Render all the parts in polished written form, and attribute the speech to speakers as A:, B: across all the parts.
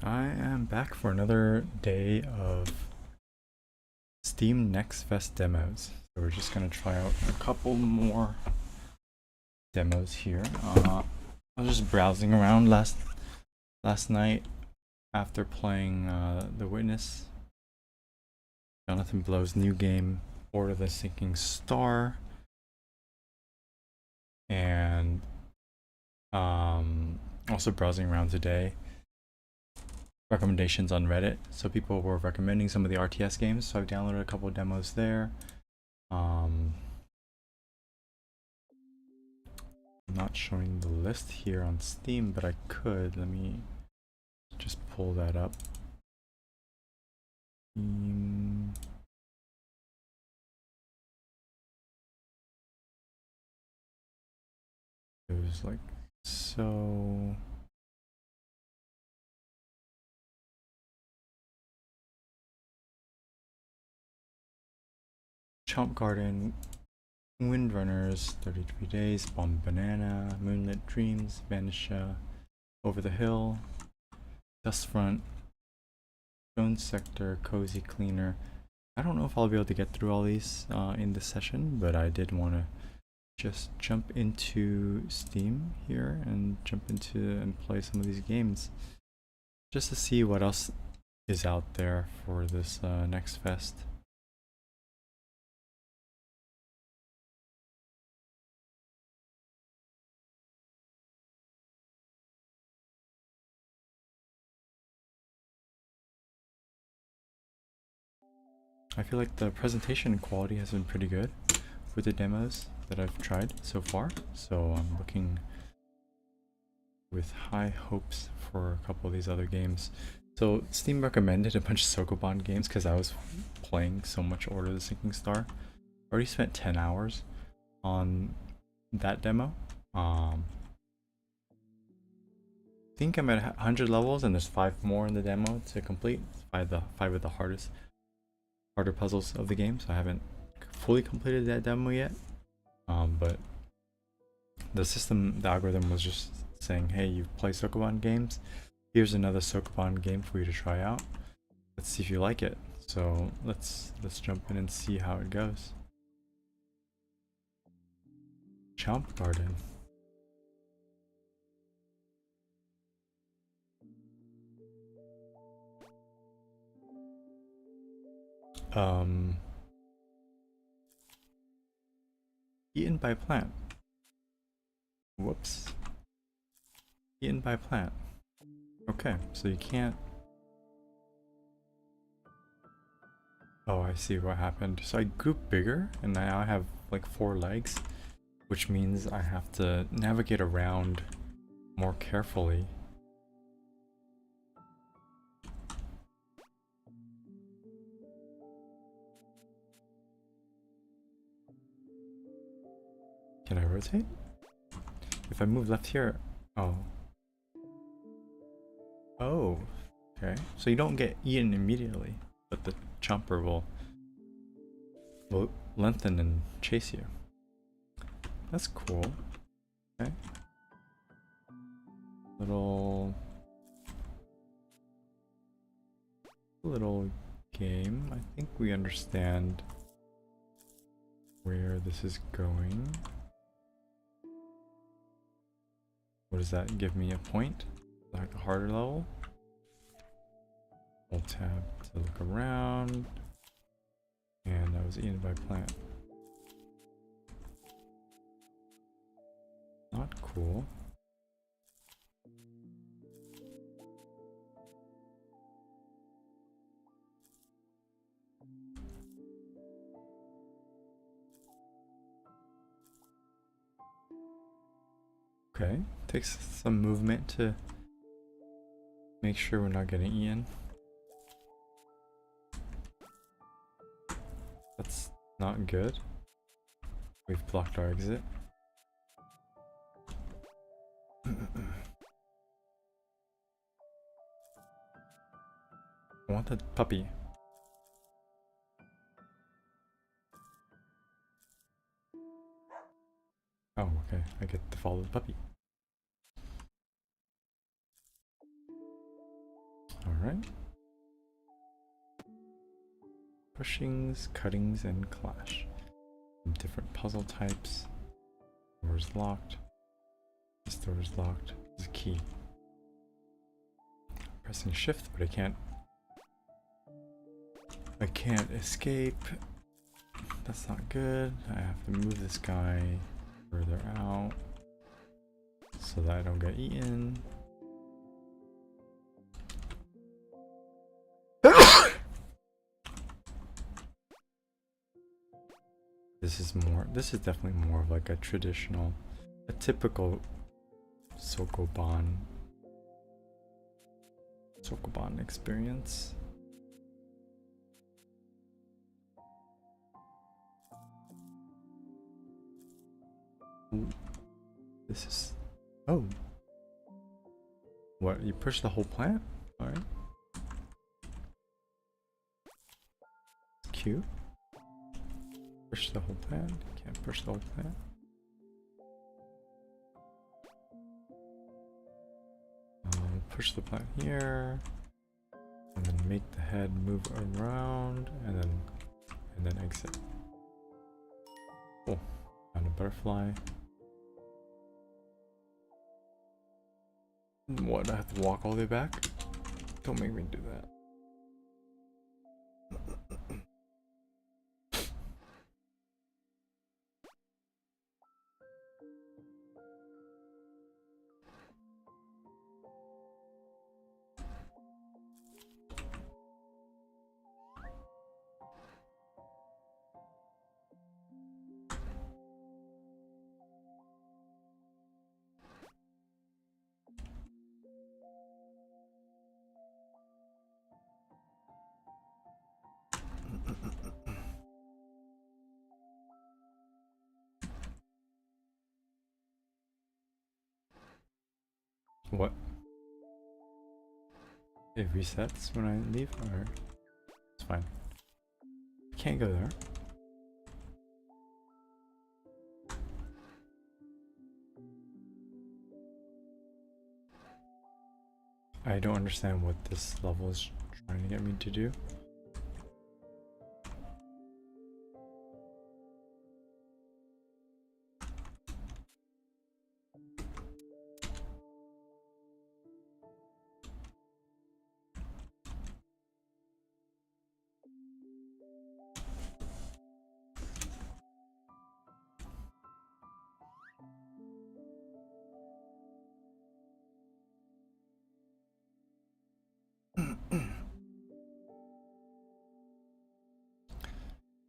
A: I am back for another day of Steam Next Fest demos. So we're just gonna try out a couple more demos here. I was just browsing around last night after playing The Witness, Jonathan Blow's new game, Order of the Sinking Star, and also browsing around today. Recommendations on Reddit. So people were recommending some of the RTS games, so I've downloaded a couple of demos there. I'm not showing the list here on Steam, but I could. Let me just pull that up. It was like so. Chomp Garden, Windrunners, 33 Days, Bomb Banana, Moonlit Dreams, Vanisha, Over the Hill, Dustfront, Stone Sector, Cozy Cleaner. I don't know if I'll be able to get through all these in this session, but I did want to just jump into Steam here and jump into and play some of these games just to see what else is out there for this next fest. I feel like the presentation quality has been pretty good with the demos that I've tried so far, so I'm looking with high hopes for a couple of these other games. So Steam recommended a bunch of sokoban games because I was playing so much Order of the Sinking Star. I already spent 10 hours on that demo. I think I'm at 100 levels and there's 5 more in the demo to complete. Five of the harder puzzles of the game, so I haven't fully completed that demo yet. But the algorithm was just saying, hey, you've played sokoban games, here's another sokoban game for you to try out. Let's see if you like it. So let's jump in and see how it goes. Chomp Garden. Eaten by plant. Whoops. Eaten by plant. Okay, so you can't. Oh, I see what happened. So I grew bigger and now I have like 4 legs, which means I have to navigate around more carefully. Can I rotate? If I move left here, oh. Oh, okay. So you don't get eaten immediately, but the chomper will lengthen and chase you. That's cool. Okay. Little game. I think we understand where this is going. What does that give me? A point? Like a harder level? Hold tab to look around. And I was eaten by plant. Not cool. Okay, takes some movement to make sure we're not getting eaten. That's not good. We've blocked our exit. I want the puppy. Oh, okay. I get to follow the puppy. Alright. Pushings, cuttings, and clash. Different puzzle types. Door is locked. This door is locked. There's a key. Pressing shift, but I can't escape. That's not good. I have to move this guy further out so that I don't get eaten. This is definitely more of like a typical sokoban experience. Ooh, this is, oh, what, you push the whole plant? All right, it's cute. Push the whole plant. Can't push the whole plant. Push the plant here, and then make the head move around, and then exit. Oh, found a butterfly. What? I have to walk all the way back? Don't make me do that. What? It resets when I leave, or it's fine. I can't go there. I don't understand what this level is trying to get me to do.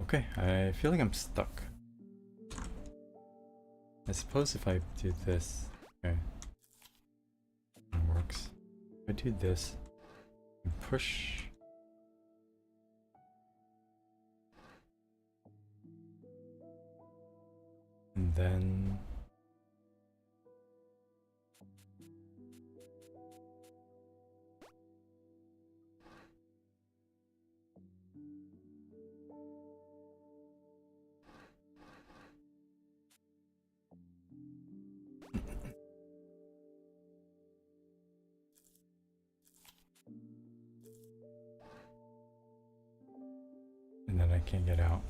A: Okay, I feel like I'm stuck. I suppose if I do this, okay, it works. If I do this, and push, and then I can't get out.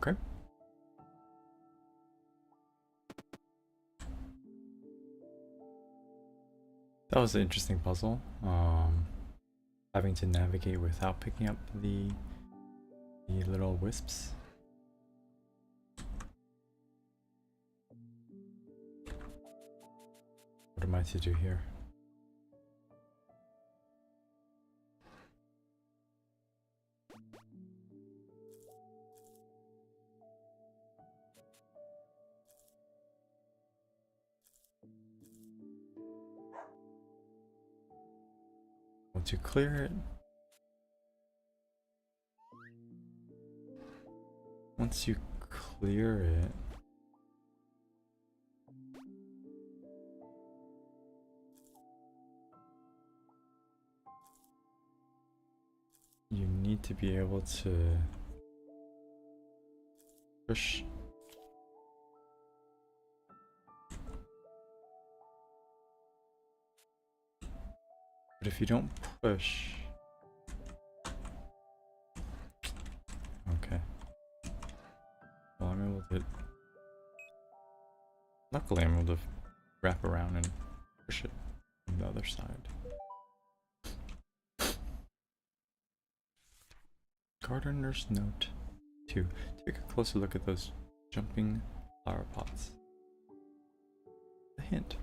A: Okay. That was an interesting puzzle. Having to navigate without picking up the little wisps. What am I to do here? Once you clear it, once you clear it, you need to be able to push. But if you don't push, okay. Well, I'm able to. Luckily, I'm able to wrap around and push it from the other side. Gardener's note 2. Take a closer look at those jumping flower pots. A hint.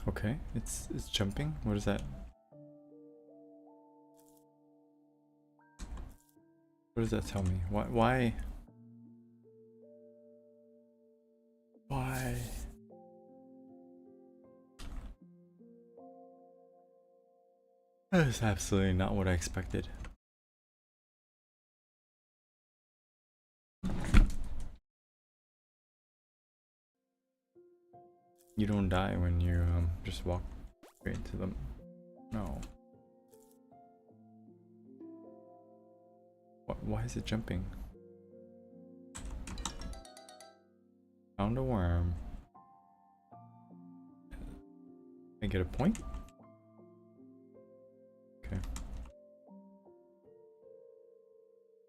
A: Okay, it's jumping. What is that? What does that tell me? Why? That is absolutely not what I expected. You don't die when you just walk straight into them. No. Why is it jumping? Found a worm. I get a point? Okay.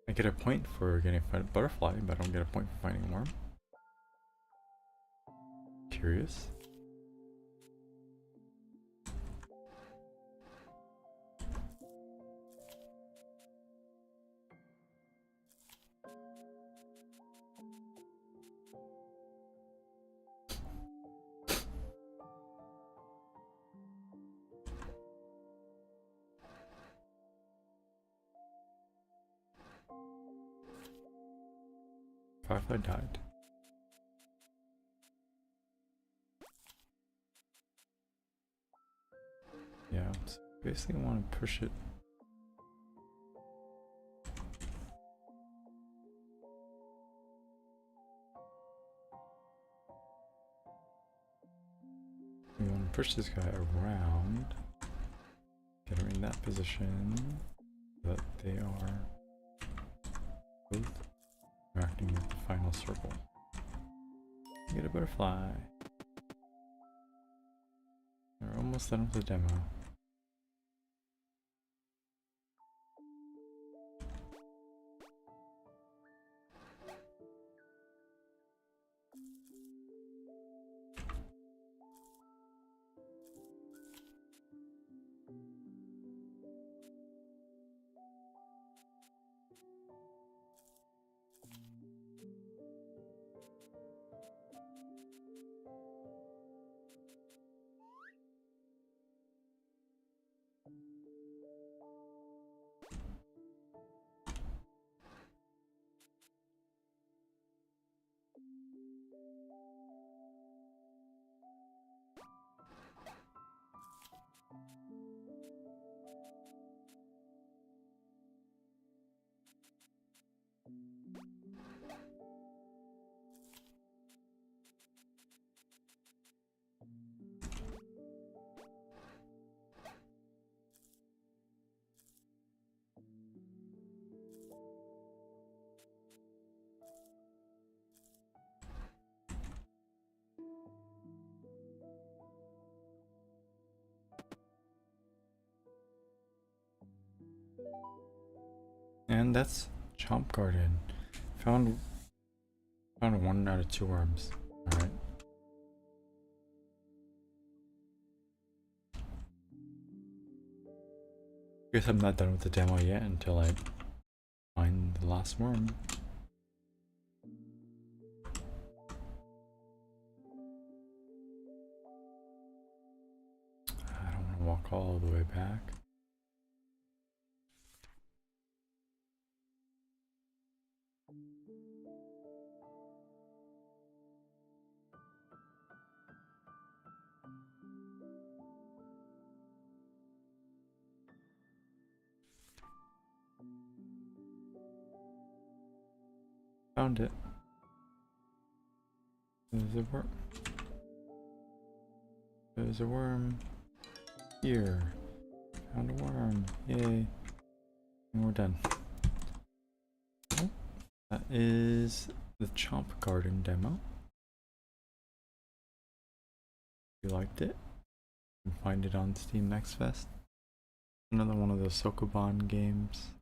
A: I get a point for getting a butterfly, but I don't get a point for finding a worm. Curious. Firefly died. Yeah, so basically I want to push it. We want to push this guy around, get him in that position, so that they are both interacting with the final circle. Get a butterfly. We're almost done with the demo. And that's Chomp Garden. Found 1 out of 2 worms. Alright. Guess I'm not done with the demo yet until I find the last worm. I don't want to walk all the way back. Found it. There's a worm. There's a worm. Here. Found a worm. Yay. And we're done. Oh, that is the Chomp Garden demo. If you liked it, you can find it on Steam Next Fest. Another one of those sokoban games.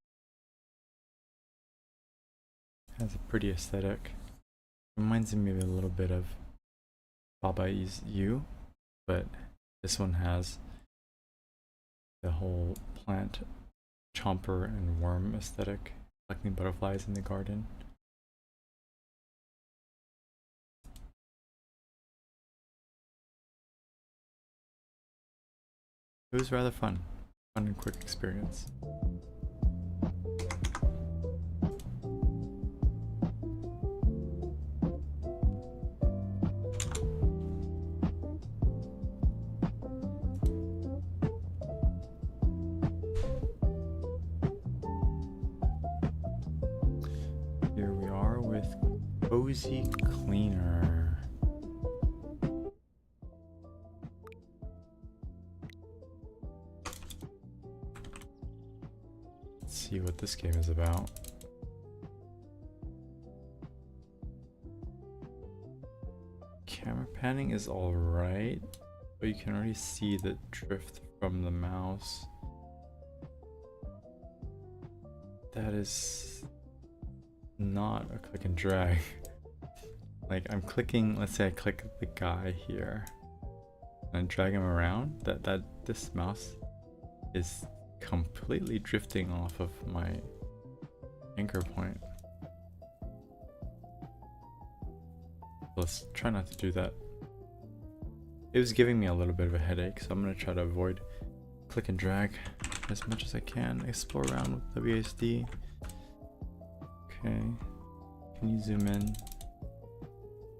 A: Has a pretty aesthetic. Reminds me a little bit of Baba Is You, but this one has the whole plant chomper and worm aesthetic, collecting butterflies in the garden. It was rather fun and quick experience. Here we are with Cozy Cleaner. Let's see what this game is about. Camera panning is alright, but you can already see the drift from the mouse. That is not a click and drag. Like I'm clicking, let's say I click the guy here and I drag him around, this mouse is completely drifting off of my anchor point. Let's try not to do that. It was giving me a little bit of a headache, so I'm gonna try to avoid click and drag as much as I can. Explore around with WASD. Okay, can you zoom in?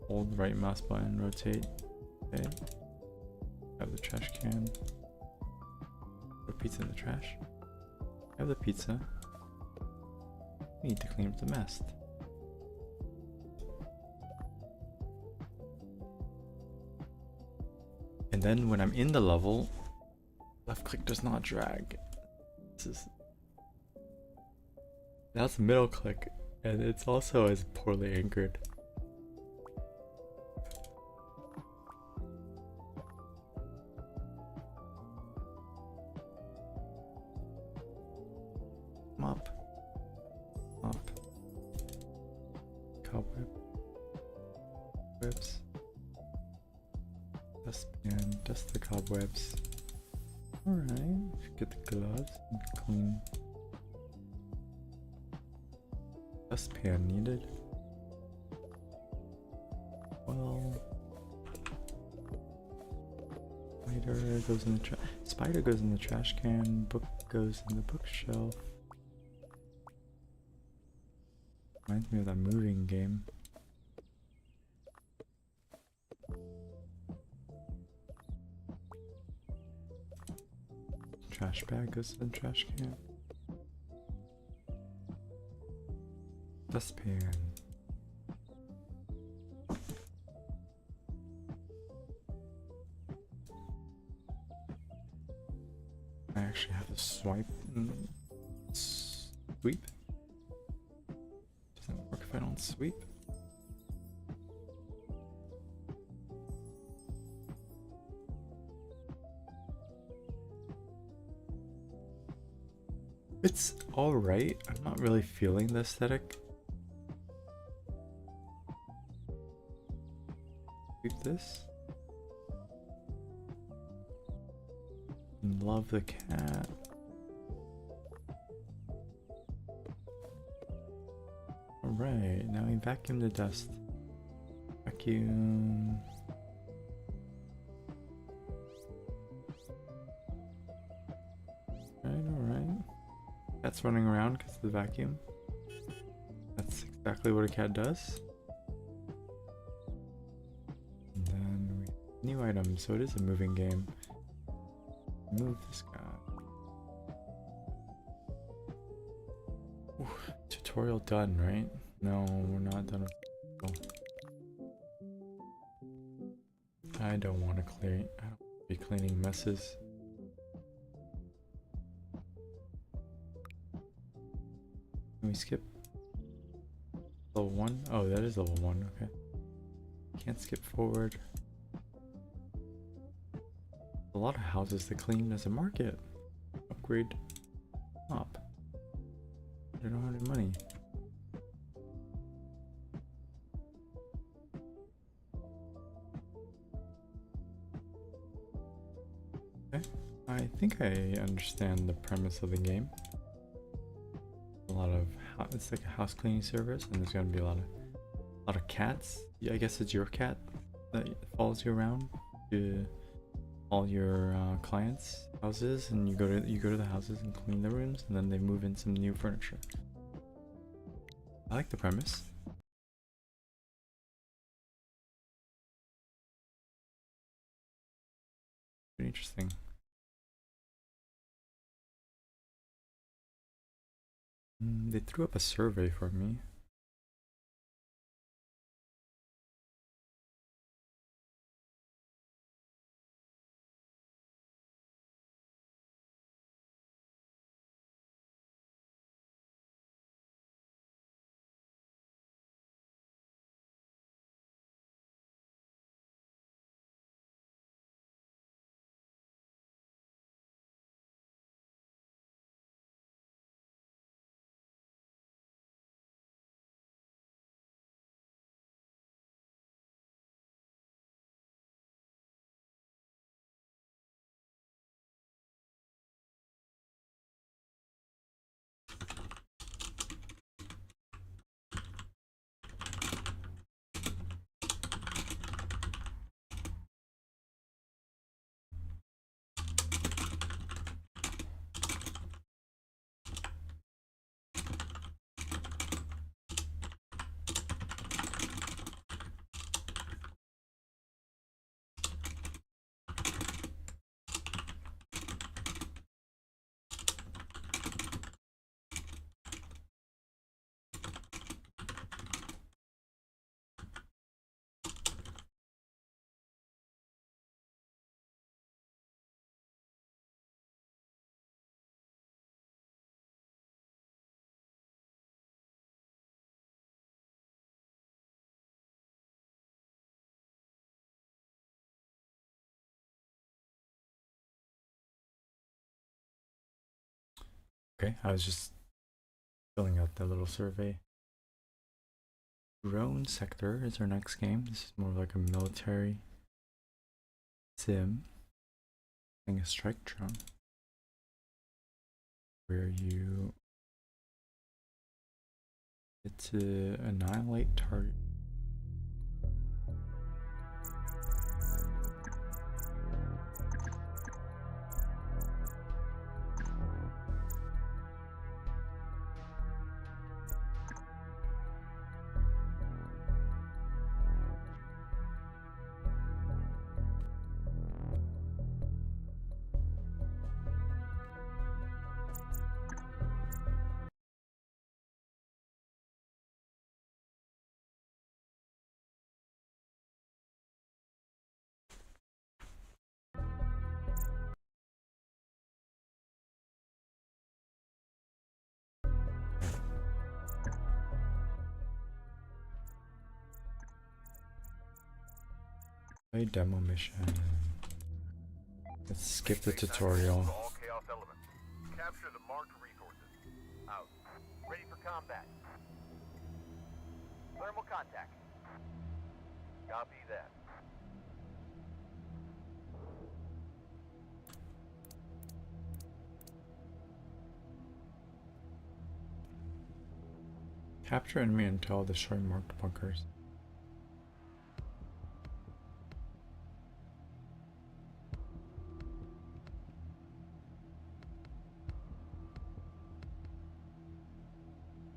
A: Hold the right mouse button, rotate. Okay, have the trash can. Put pizza in the trash. Have the pizza. We need to clean up the mess. And then when I'm in the level, left click does not drag. That's middle click, and it's also as poorly anchored. Mop. Cobweb. Webs. Dustpan. Dust the cobwebs. Alright. Get the gloves and clean. Dustpan needed. Well. Spider goes in the trash. Spider goes in the trash can. Book goes in the bookshelf. Reminds me of that moving game. Trash bag goes in the trash can. Dustpan. I actually have to swipe and sweep. Doesn't work if I don't sweep. It's alright. I'm not really feeling the aesthetic. Sweep this. Love the cat. Alright, now we vacuum the dust. Vacuum. Alright. Cat's running around because of the vacuum. That's exactly what a cat does. And then we have new items, so it is a moving game. Move this guy. Ooh, tutorial done, right? No, we're not done with I don't want to clean. I don't want to be cleaning messes. Can we skip level 1? Oh, that is level 1. Okay. Can't skip forward. A lot of houses to clean as a market. Upgrade up. I don't have any money. Okay. I think I understand the premise of the game. A lot of it's like a house cleaning service, and there's gonna be a lot of cats. Yeah, I guess it's your cat that follows you around to all your clients' houses, and you go to the houses and clean the rooms, and then they move in some new furniture. I like the premise. Pretty interesting. They threw up a survey for me. Okay, I was just filling out the little survey. Drone Sector is our next game. This is more like a military sim. Playing a strike drone where you get to annihilate target. Play demo mission. Let's skip the tutorial.
B: All chaos elements. Capture the marked resources. Out. Ready for combat. Thermal contact. Copy that.
A: Capture enemy intel, destroy marked bunkers.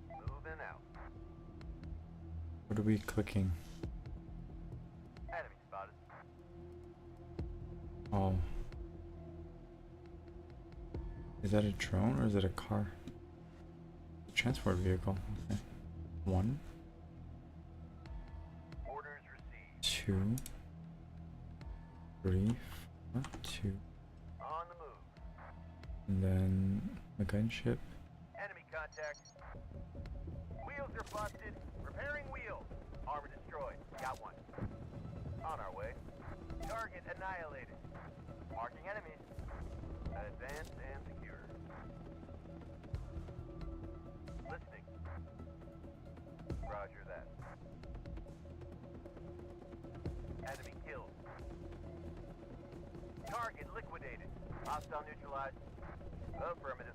B: Moving out.
A: What are we clicking?
B: Enemy spotted.
A: Oh. Is that a drone or is it a car? Transport vehicle. Okay. 1. 2, 3, 4, 2,
B: On the move.
A: and then the gunship.
B: Enemy contact. Wheels are busted. Repairing wheels. Armor destroyed. Got one. On our way. Target annihilated. Marking enemies. Advanced and secure. Listening. Roger that. Enemy killed. Target liquidated. Hostile neutralized. Affirmative.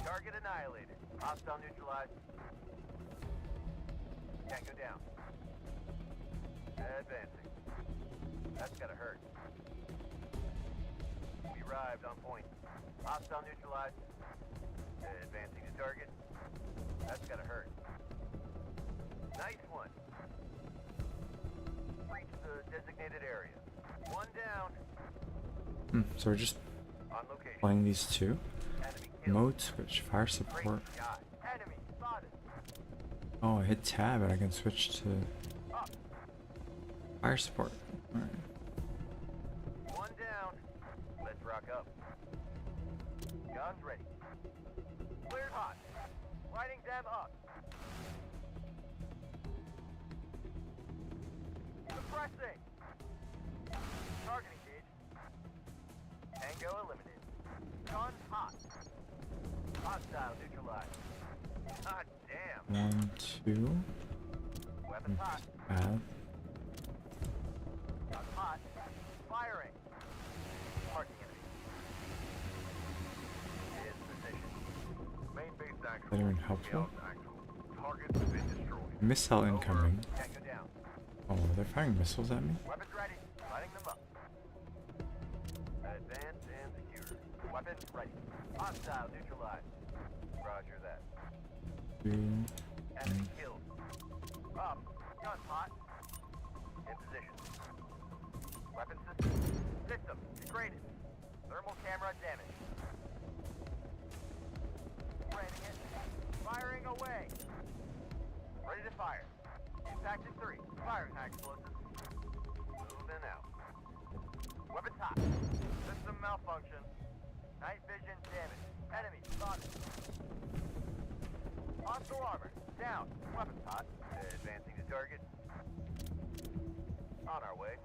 B: Target annihilated. Hostile neutralized. Can't go down. Advancing. That's gotta hurt. We arrived on point. Hostile neutralized. Advancing to target. That's gotta hurt. Nice one. Reach the designated area. One down.
A: So we're just
B: On location.
A: playing these two.
B: Enemy killed.
A: Mode switch, fire
B: Great
A: support.
B: shot. Enemy spotted.
A: Oh, I hit tab and I can switch to
B: Up.
A: fire support. Alright.
B: One down. Let's rock up. Guns ready. Cleared hot. Lighting them up. Suppressing. Target engaged. Tango eliminated. Gun hot. Hostile neutralized. God damn.
A: 1, 2.
B: Weapons hot.
A: Add.
B: Gun hot. Firing. Marking enemy. His position. Main base
A: Is that
B: actual.
A: even helpful?
B: Target's been destroyed.
A: Missile incoming.
B: Can't go down.
A: Oh, they're firing missiles at me?
B: Weapons ready. Lighting them up. Advanced and secure. Weapons ready. Hostile neutralized. Roger that.
A: 2.
B: Enemy killed. Up. Gun hot. In position. Weapon system. System degraded. Thermal camera damaged. Ramming it. Firing away. Ready to fire. Impact in 3. Firing high explosives. Moving out. Weapons hot. System malfunction. Night vision damage. Enemy spotted. Hostile armor. Down. Weapons hot. Advancing to target. On our way.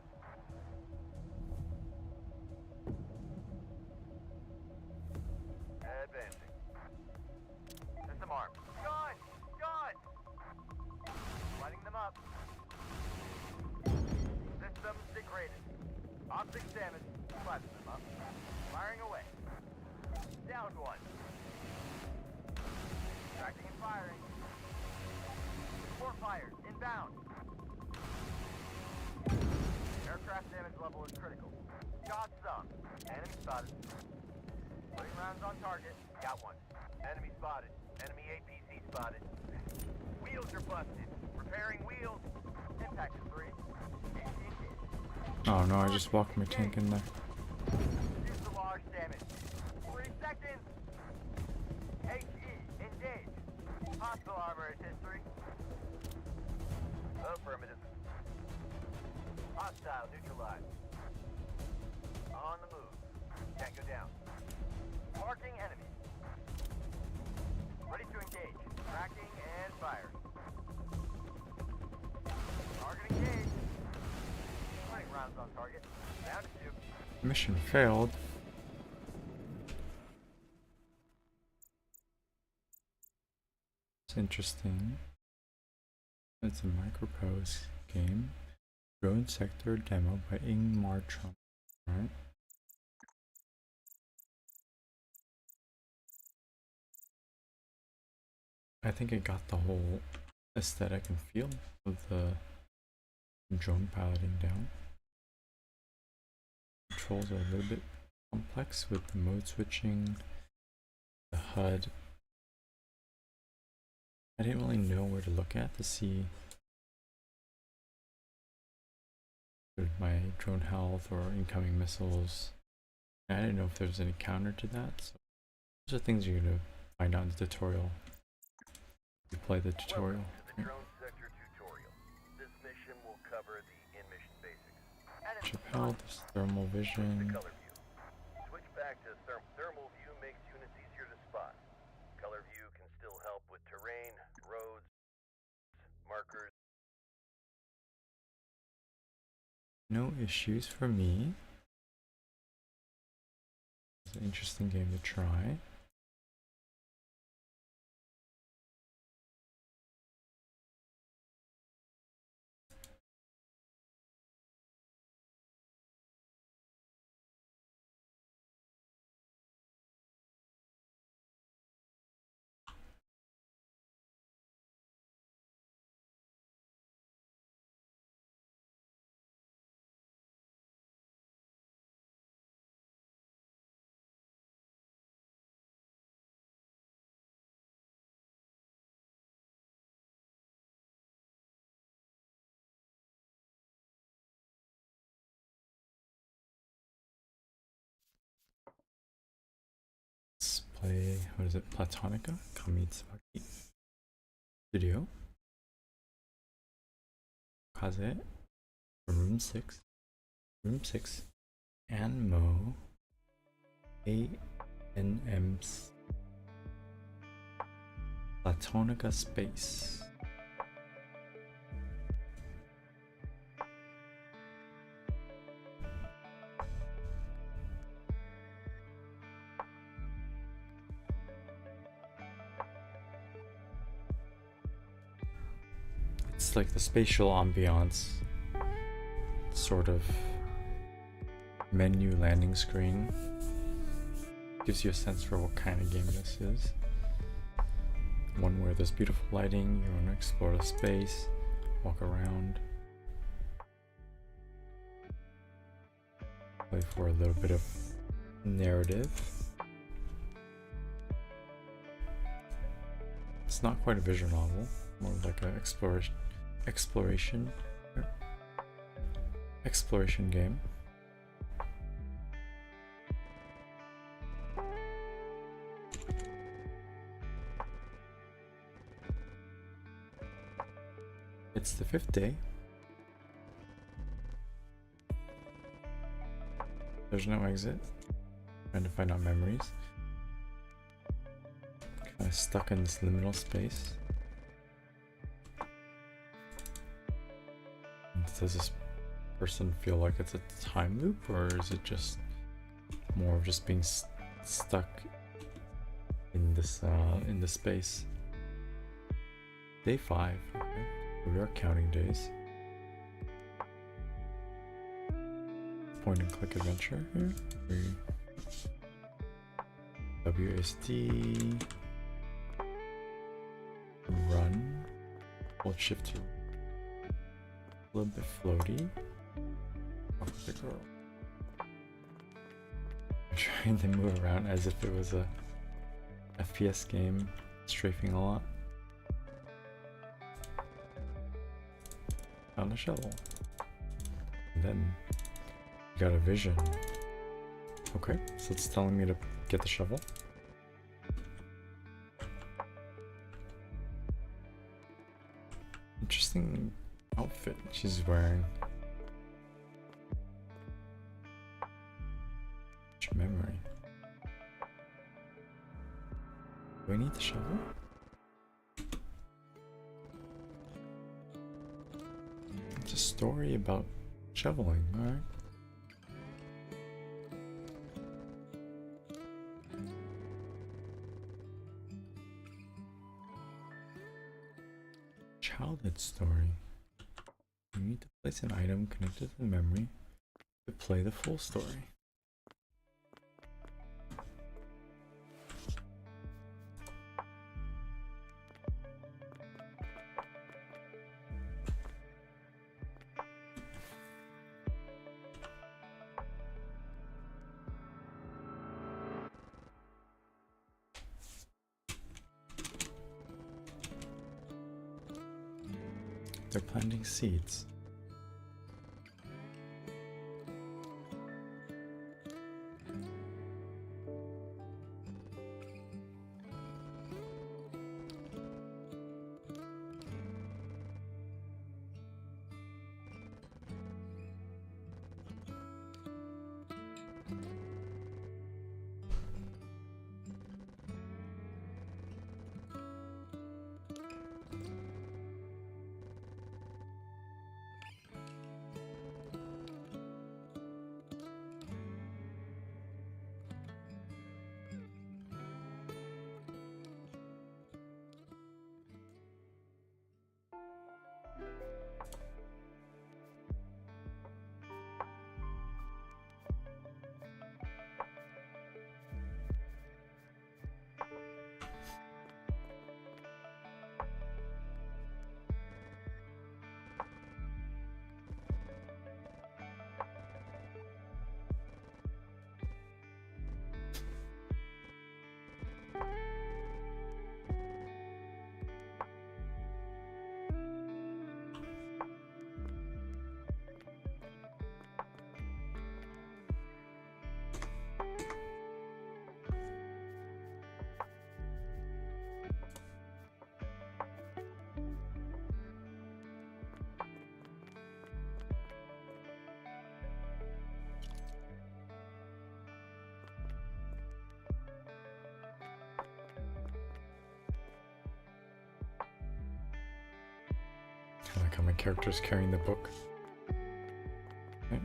B: Advancing. System armed. Gun! Gun! Lighting them up. Systems degraded. Optics damaged. Lighting them up. Firing away. Downed one. Tracking and firing. Support fires. Inbound. Aircraft damage level is critical. Got some. Enemy spotted. Putting rounds on target. Got one. Enemy spotted. Enemy APC spotted. Wheels are busted. Repairing wheels. Impact is 3.
A: Oh no, I just walked my tank in there.
B: Fuselage damage. 3 seconds. HE engaged. Hostile armor is history. Affirmative. Hostile neutralized. On the move. Can't go down. Marking enemy. Ready to engage. Tracking and firing. Target engaged. 20 rounds on target. Down to 2.
A: Mission failed. It's interesting. It's a micropose game. Drone Sector demo by Ingmar Trump. Right? I think it got the whole aesthetic and feel of the drone piloting down. Controls are a little bit complex with the mode switching, the HUD. I didn't really know where to look at to see my drone health or incoming missiles. I didn't know if there was any counter to that, so those are things you're gonna find out in the tutorial. You play the tutorial.
B: Welcome to the drone sector tutorial. This mission will cover the in-mission basics.
A: Ship held, there's thermal vision.
B: Color view. Switch back to thermal view makes units easier to spot. Color view can still help with terrain, roads, markers.
A: No issues for me. It's an interesting game to try. Let's play, what is it, Platonica? Kamitsubaki. Studio. Kaze. Room 6. Room 6. Anmo. ANM's Platonica Space. It's like the spatial ambiance, sort of menu landing screen. Gives you a sense for what kind of game this is. One where there's beautiful lighting, you want to explore the space, walk around, play for a little bit of narrative. It's not quite a visual novel, more like an exploration game. It's the 5th day. There's no exit. Trying to find out memories. Kind of stuck in this liminal space. Does this person feel like it's a time loop, or is it just more of just being stuck in this space? Day 5. Okay. We are counting days. Point and click adventure here. WSD. Run. Hold shift to a little bit floaty. Talk with the girl. I'm trying to move around as if it was a FPS game, strafing a lot. Found a shovel. And then got a vision. Okay, so it's telling me to get the shovel. Interesting outfit she's wearing. Which memory? Do I need the shovel? It's a story about shoveling, alright? Childhood story. You need to place an item connected to the memory to play the full story. They're planting seeds. how my character's carrying the book. Okay.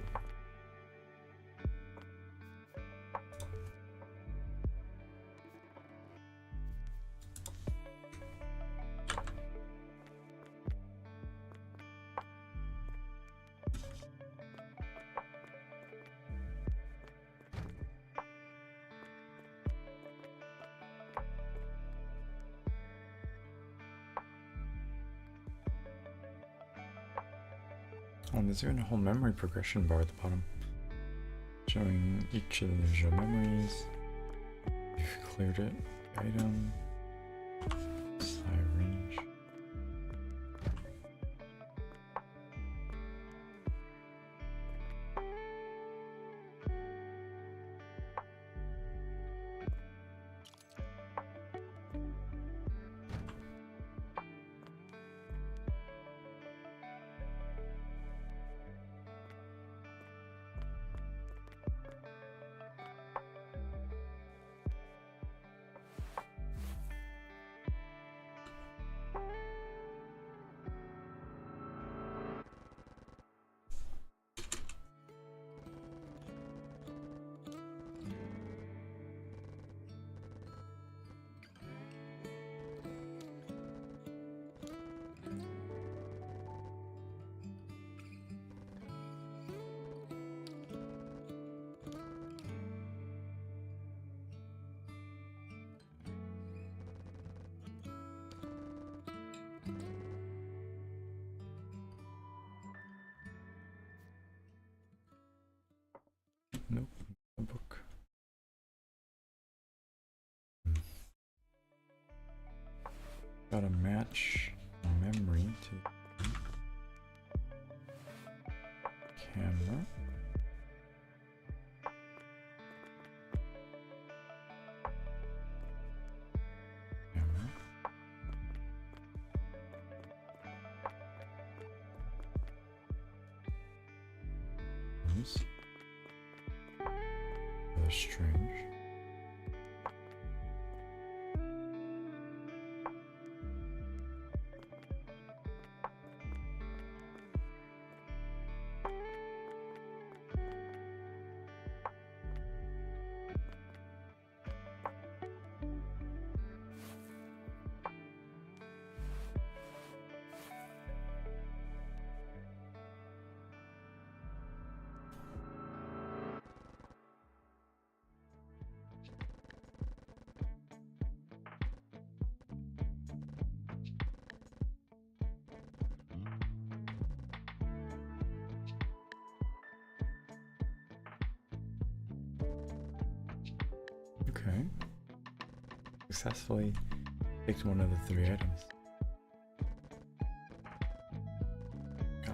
A: Oh, there's even a whole memory progression bar at the bottom, showing each of the individual memories. You've cleared it. Item. Syringe. Nope, a book. Gotta match memory to camera. Camera. Oops. That's strange. Okay. Successfully picked one of the 3 items. Ah.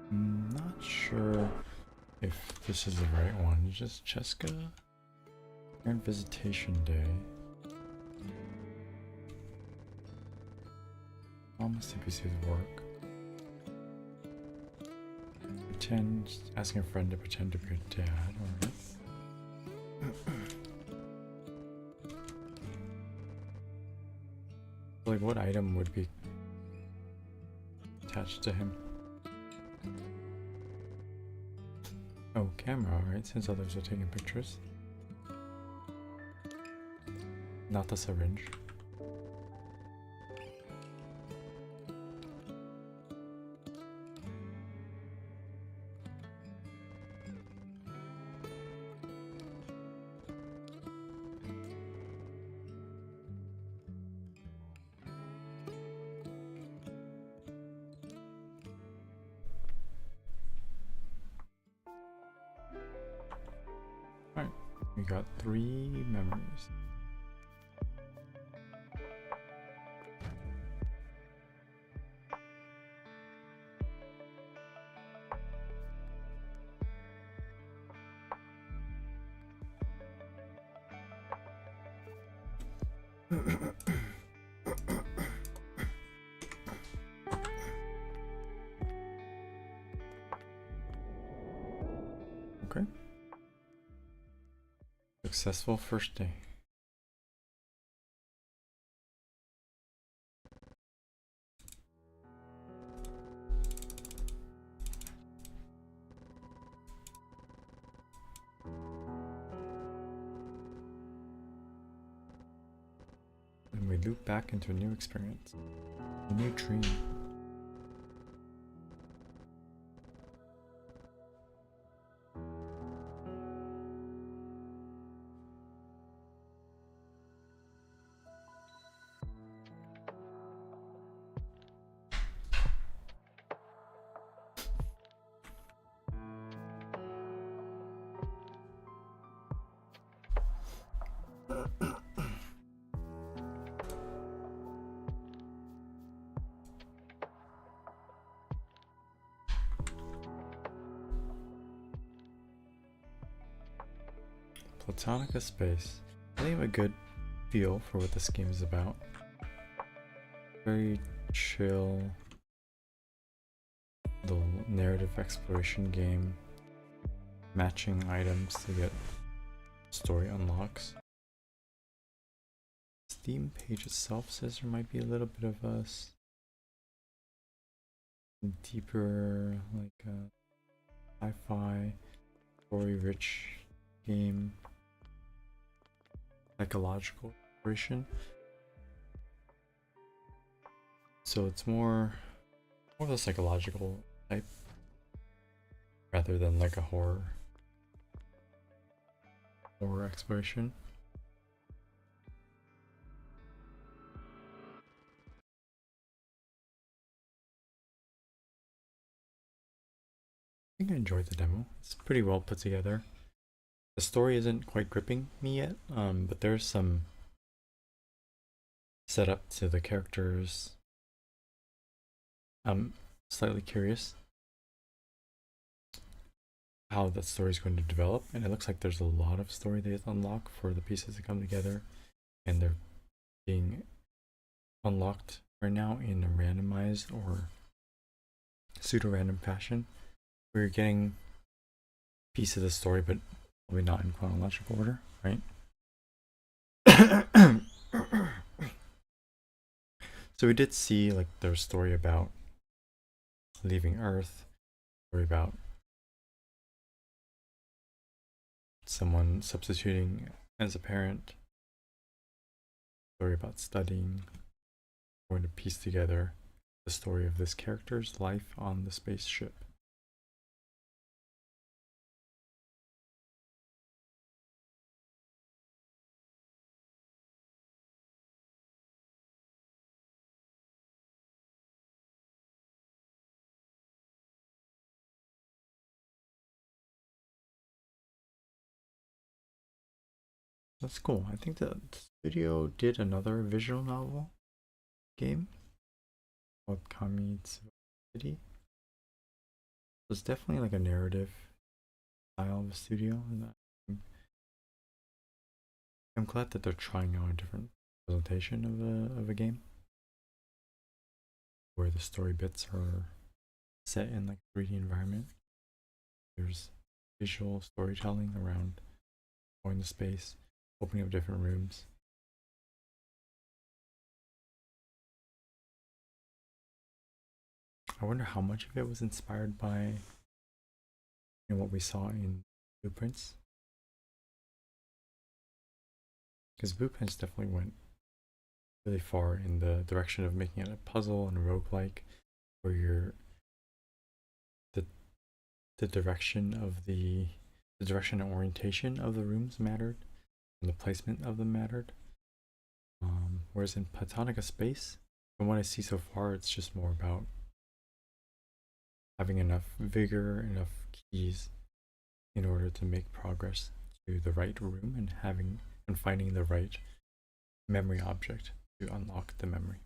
A: Not sure if this is the right one. Just Cheska? Grand Visitation Day. Almost CPC with work. Pretend, asking a friend to pretend to be your dad, alright. Like, what item would be attached to him? Oh, camera, alright, since others are taking pictures. Not the syringe. We got 3 memories. Okay. Successful first day. And we loop back into a new experience, a new dream. Platonica Space. I think I have a good feel for what this game is about. Very chill, little narrative exploration game. Matching items to get story unlocks. Steam page itself says there might be a little bit of a deeper, like a sci-fi, story-rich game. Psychological exploration. So it's more of the psychological type rather than like a horror exploration. I think I enjoyed the demo. It's pretty well put together. The story isn't quite gripping me yet, but there's some setup to the characters. I'm slightly curious how that story is going to develop, and it looks like there's a lot of story they unlock for the pieces to come together, and they're being unlocked right now in a randomized or pseudo-random fashion. We're getting pieces of the story, but probably not in chronological order, right? So we did see like their story about leaving Earth, story about someone substituting as a parent, story about studying, going to piece together the story of this character's life on the spaceship. That's cool. I think the studio did another visual novel game called Kamitsu City. It's definitely like a narrative style of a studio, and I'm glad that they're trying out a different presentation of a game where the story bits are set in like a 3D environment. There's visual storytelling around going to space, opening up different rooms. I wonder how much of it was inspired by what we saw in Blueprints. Because Blueprints definitely went really far in the direction of making it a puzzle and a roguelike, where you're the direction of the direction and orientation of the rooms mattered, and the placement of them mattered. Whereas in Platonica Space, from what I see so far, it's just more about having enough vigor, enough keys in order to make progress to the right room and finding the right memory object to unlock the memory.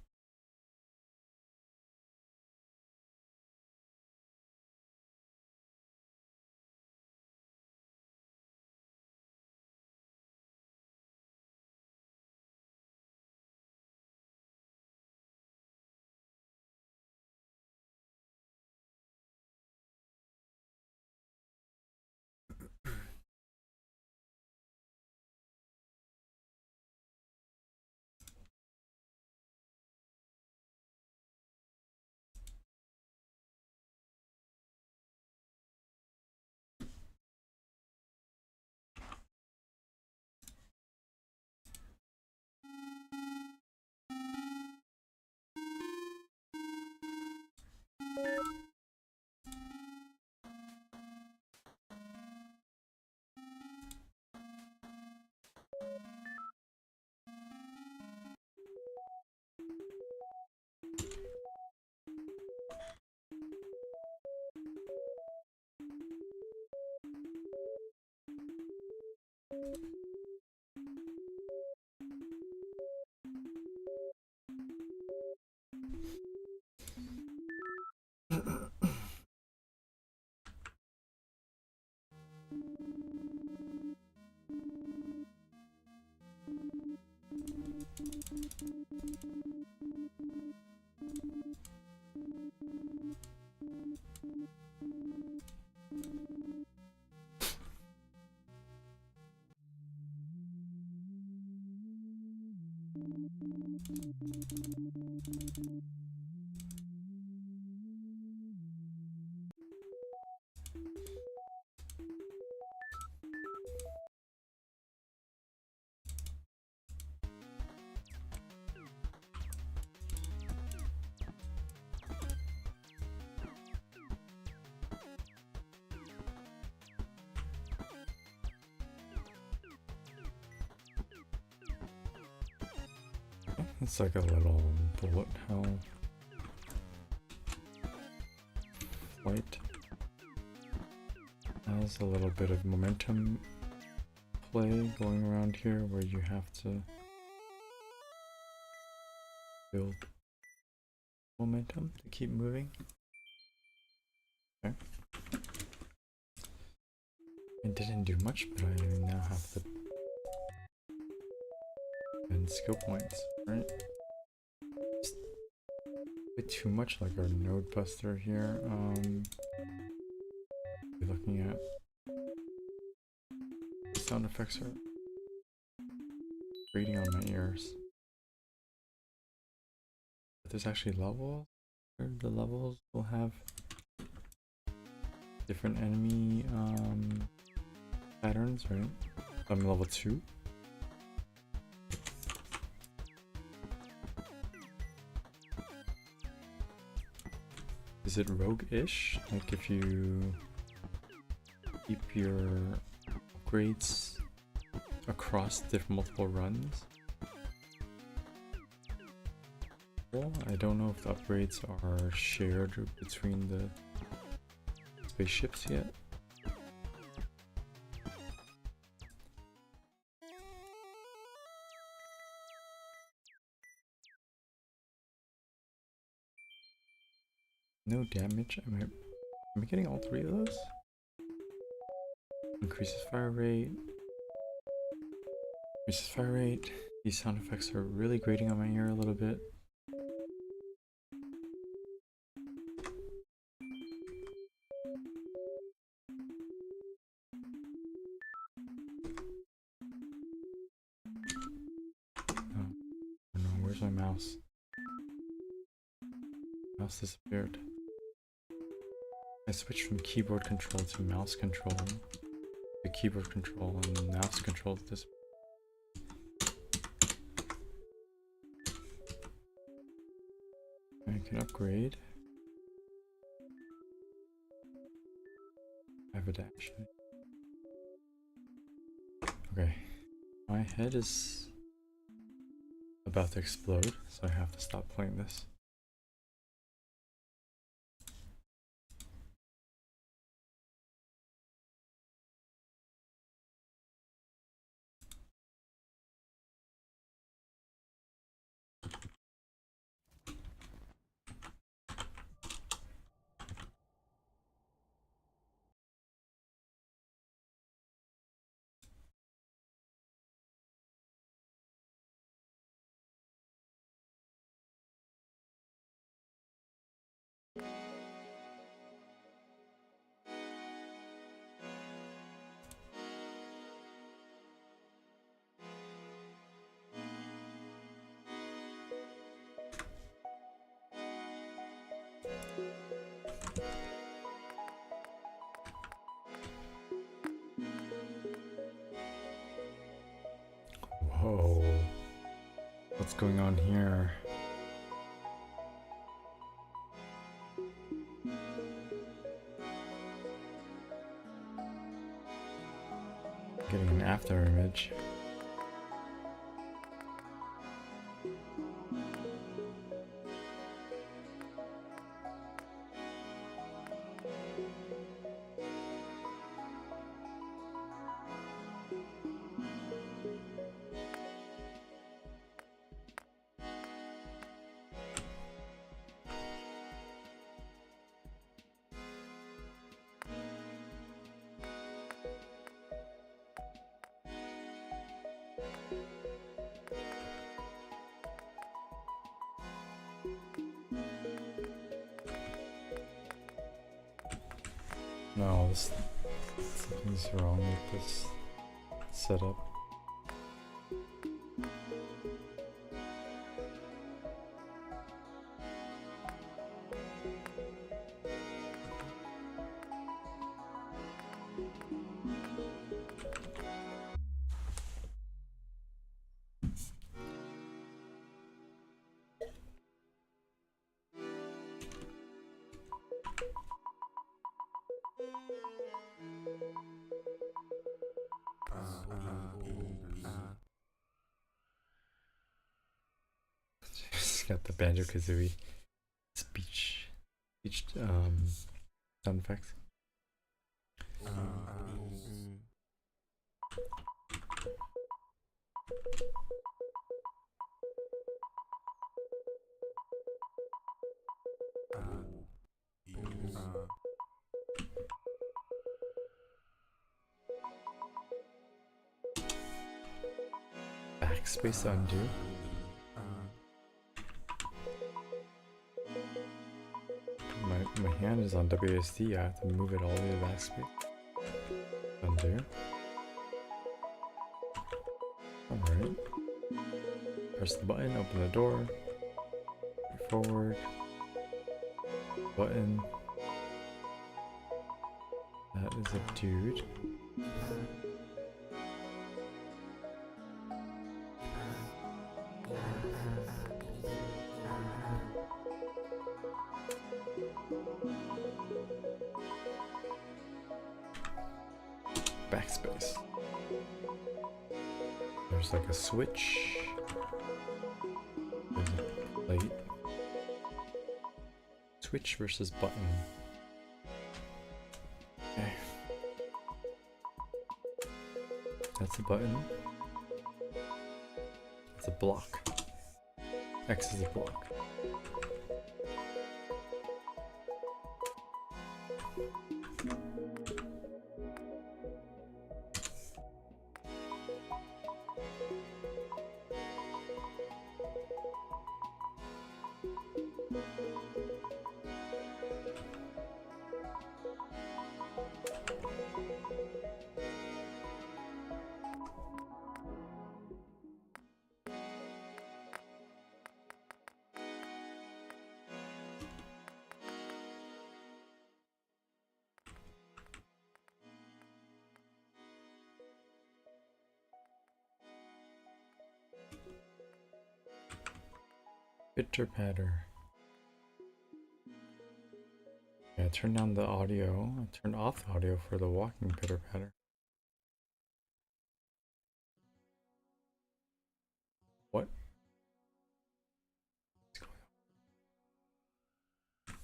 A: It's like a little bullet hell flight. Has a little bit of momentum play going around here where you have to build momentum to keep moving. Okay. It didn't do much, but I now have the and skill points, right? Just a bit too much like our node buster here. Looking at the sound effects are grating on my ears. But there's actually levels. The levels will have different enemy patterns, right? I'm level 2. Is it rogue-ish? Like if you keep your upgrades across multiple runs? Well, I don't know if the upgrades are shared between the spaceships yet. No damage. Am I getting all 3 of those? Increases fire rate. Increases fire rate. These sound effects are really grating on my ear a little bit. Oh no, where's my mouse? Mouse disappeared. I switched from keyboard control to mouse control. The keyboard control and mouse control this. I can upgrade. I have a dash. Okay. My head is about to explode, so I have to stop playing this. What's going on here? Getting an after image. No, something's wrong with this setup. Just got the Banjo Kazooie speech sound effects. Backspace undo. My hand is on WSD. I have to move it all the way to backspace. Undo. Alright. Press the button, open the door. Forward. Button. That is a dude. Backspace. There's like a switch. There's a plate. Switch versus button. Okay. That's a button. It's a block. X is a block. Pitter patter. Yeah, I turned down the audio. I turned off the audio for the walking pitter patter. What? What's going on?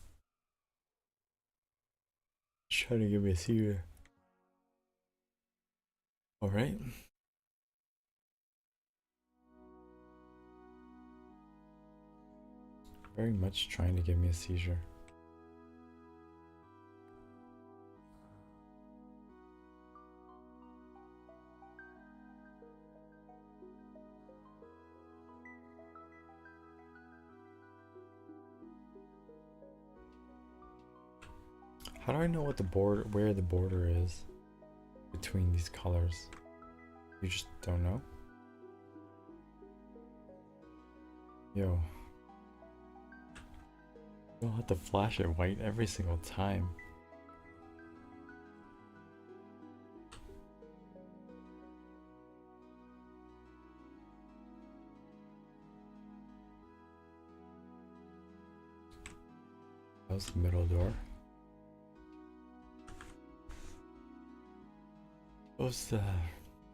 A: Just trying to give me a seizure. Alright. Very much trying to give me a seizure. How do I know what the border, where the border is between these colors? You just don't know? Yo. You'll have to flash it white every single time. That was the middle door. Close the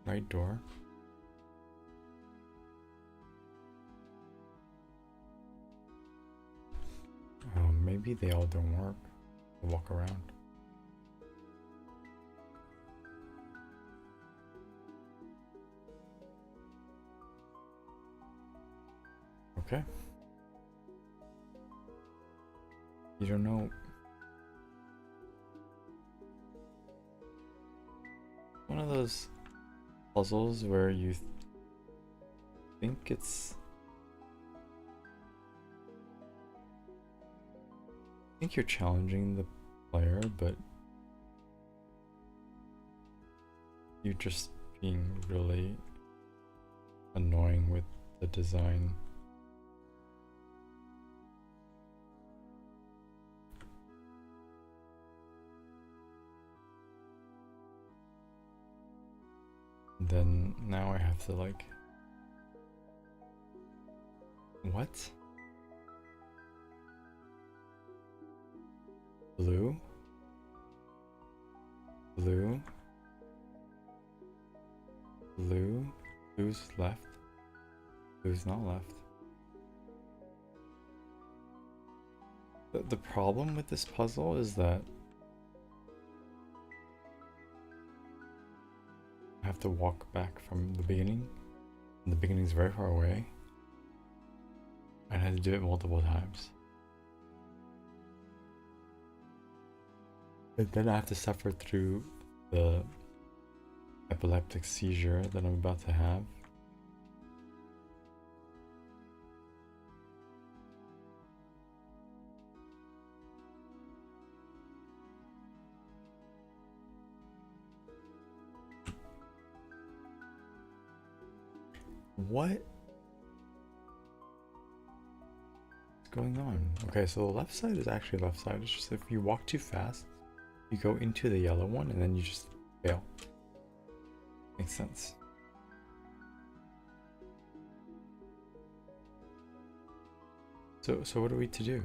A: right door. Maybe they all don't work. I'll walk around. Okay. You don't know. One of those puzzles where you think it's... I think you're challenging the player, but you're just being really annoying with the design. Then now I have to like... What? Blue? Blue? Blue? Blue's left? Blue's not left. The problem with this puzzle is that I have to walk back from the beginning, and the beginning is very far away. I had to do it multiple times. And then I have to suffer through the epileptic seizure that I'm about to have. What is going on? Okay, so the left side is actually left side. It's just if you walk too fast, you go into the yellow one and then you just fail. Makes sense. So what are we to do?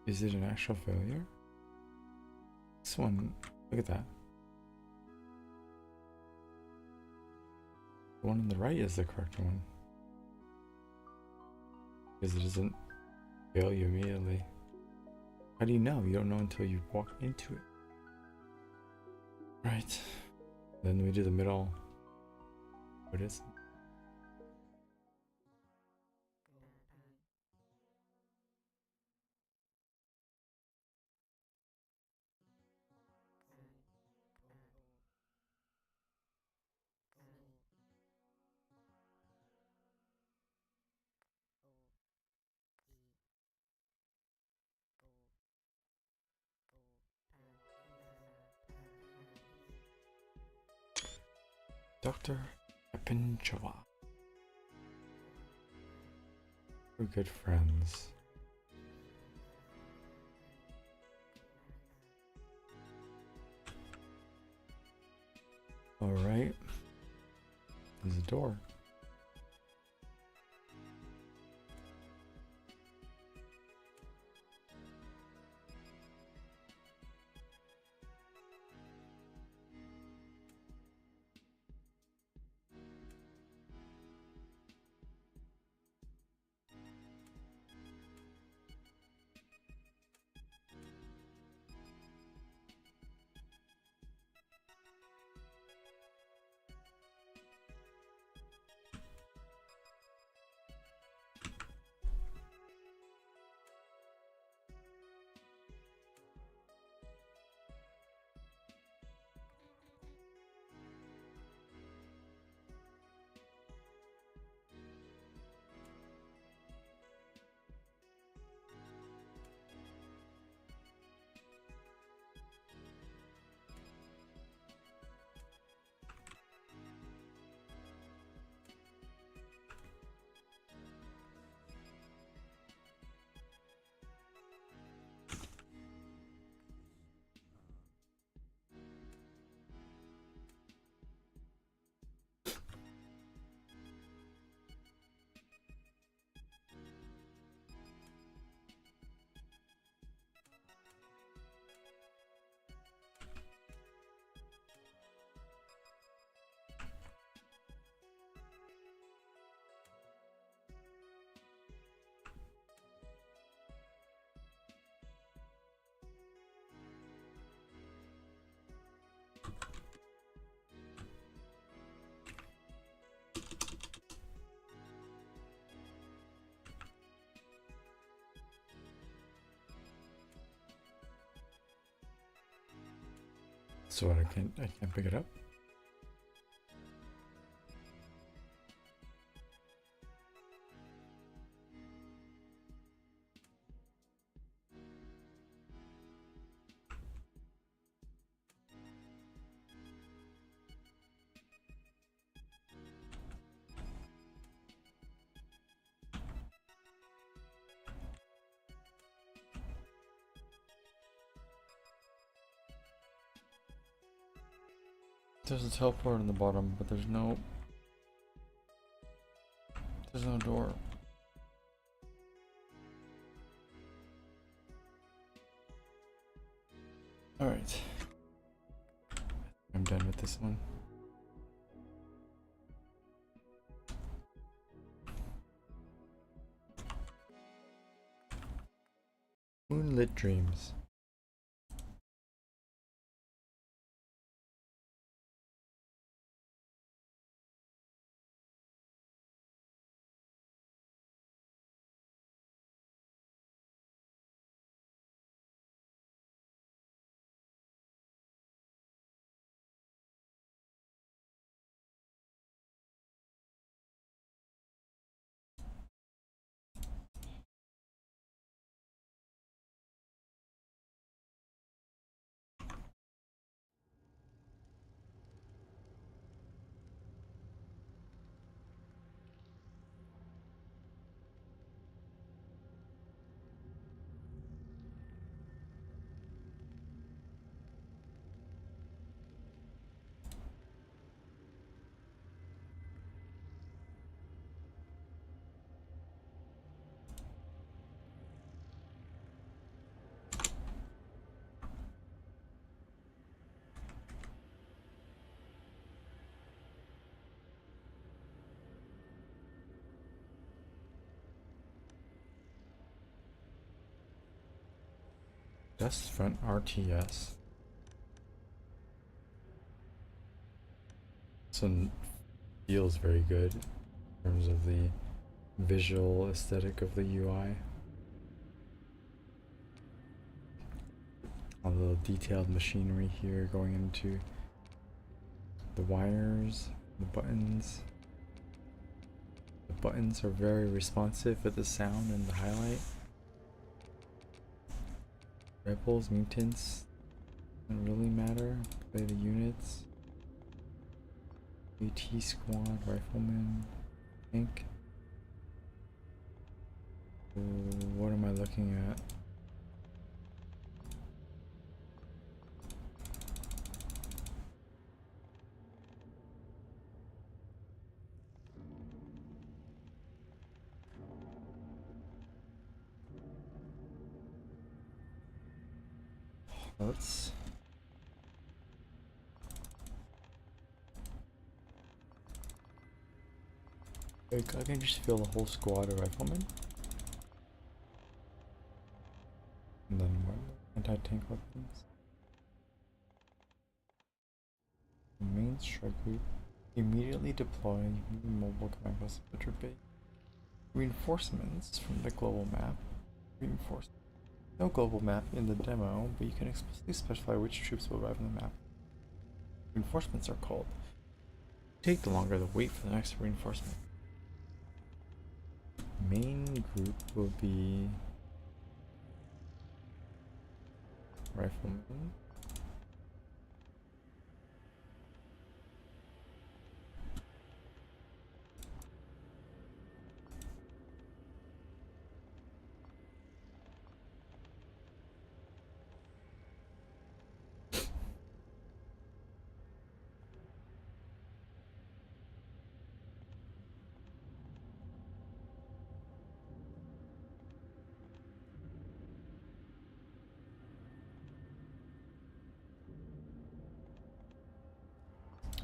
A: Is it an actual failure? This one, look at that. The one on the right is the correct one. Because it doesn't fail you immediately. How do you know? You don't know until you walk into it. Right. Then we do the middle. What is it? Dr. Epinchawa. We're good friends. Alright. There's a door. So what, I can't pick it up? There's a teleport on the bottom, but there's no door. Alright. I'm done with this one. Moonlit Dreams. Dust Front RTS. This one feels very good in terms of the visual aesthetic of the UI. All the detailed machinery here going into the wires, the buttons. The buttons are very responsive with the sound and the highlight. Rebels, mutants, don't really matter. Play the units. AT squad, rifleman, tank. What am I looking at? Let's I can just fill the whole squad of riflemen. And then what? Anti-tank weapons. Main strike group. Immediately deploy mobile command post at your base. Reinforcements from the global map. Reinforcements. No global map in the demo, but you can explicitly specify which troops will arrive on the map. Reinforcements are called. Take the longer to wait for the next reinforcement. Main group will be riflemen.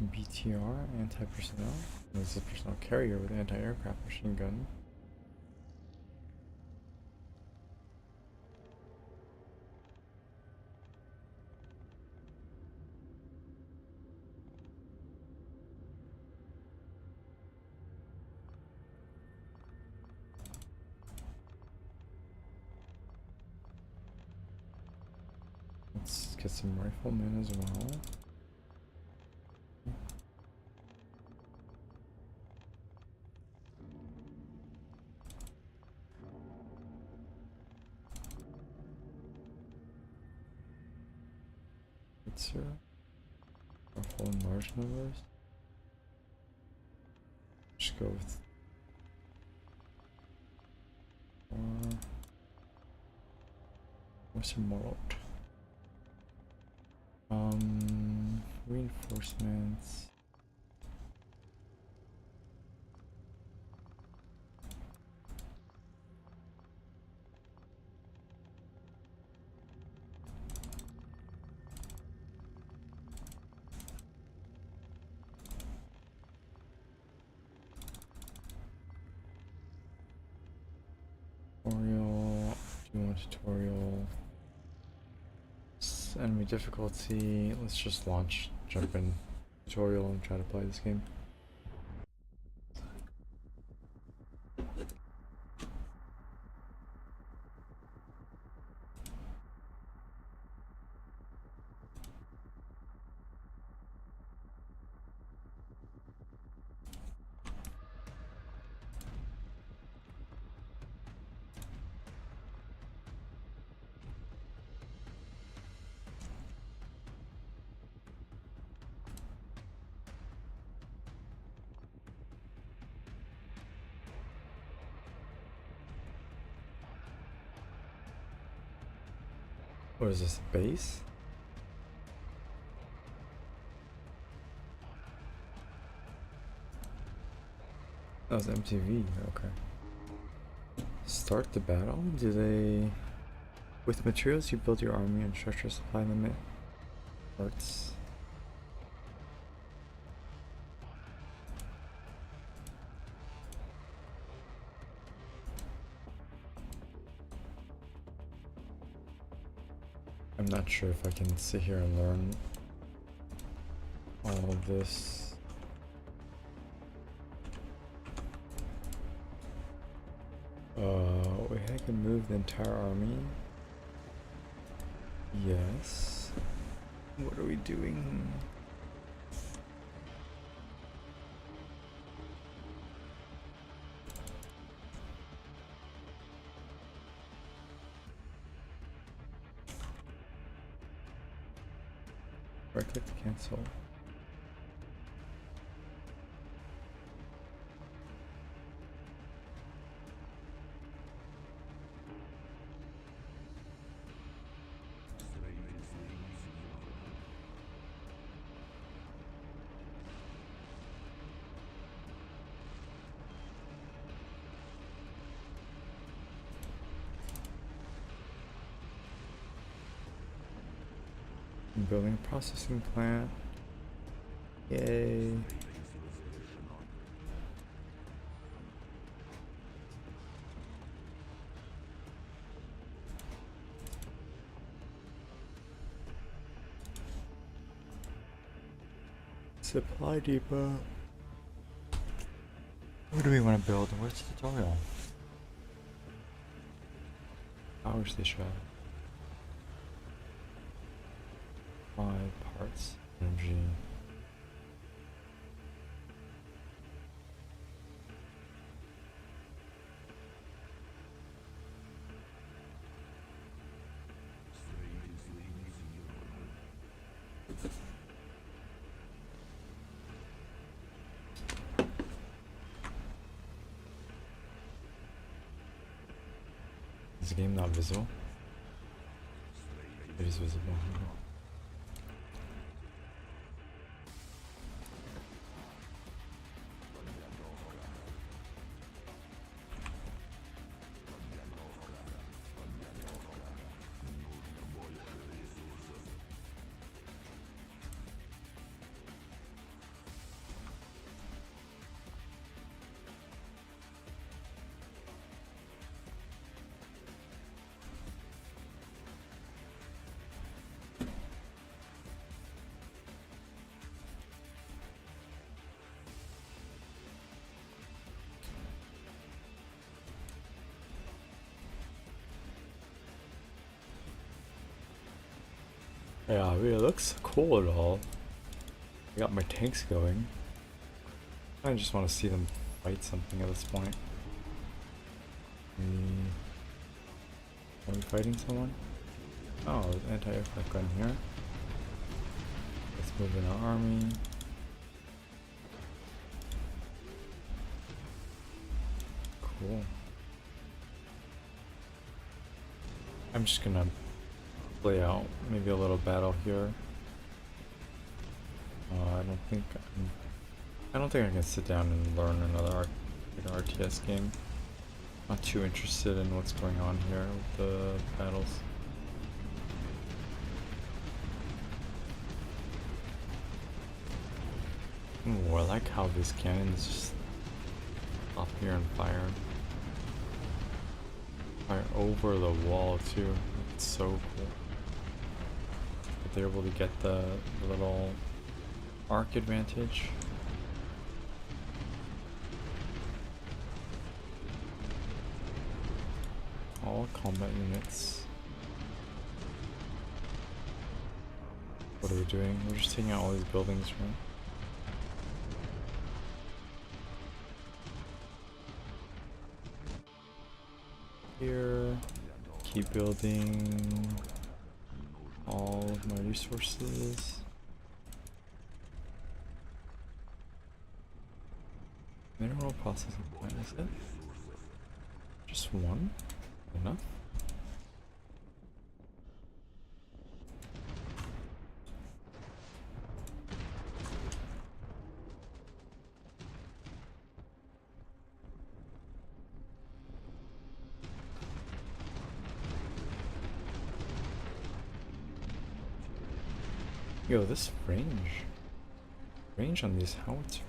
A: BTR, anti-personnel. This is a personnel carrier with anti-aircraft machine gun. Let's get some riflemen as well. Pizza. Or whole large numbers. Just go with 4. What's your mold? Reinforcements. Tutorial. Do you want tutorial? Enemy difficulty. Let's just jump in tutorial and try to play this game. What is this, base? That was MTV, okay. Start the battle? Do they... With materials you build your army and stretch your supply limit. Parts. I'm not sure if I can sit here and learn all of this. Wait, I can move the entire army. Yes. What are we doing? Right click to cancel. Building a processing plant. Yay. Supply depot. What do we want to build? Where's the tutorial? Power station. 5 parts. Energy. Is the game not visible? It is visible. Yeah, I mean, it looks cool at all. I got my tanks going. I just want to see them fight something at this point. Are we fighting someone? Oh, there's an anti-aircraft gun here. Let's move in our army. Cool. I'm just gonna play out maybe a little battle here. I don't think I can sit down and learn another RTS game. Not too interested in what's going on here with the battles. Ooh, I like how these cannons just up here and fire. Fire over the wall too. It's so cool. But they're able to get the little arc advantage. All combat units. What are we doing? We're just taking out all these buildings, right? Here, keep building all of my resources. Mineral processing plant, is it? Just one? Enough? Yo, this range on these howitzers.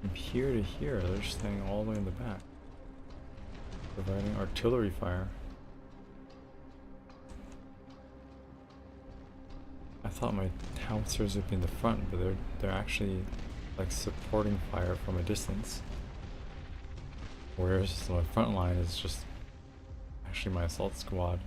A: From here to here, they're standing all the way in the back. Providing artillery fire. I thought my howitzers would be in the front, but they're actually like supporting fire from a distance. Whereas my front line is just actually my assault squad.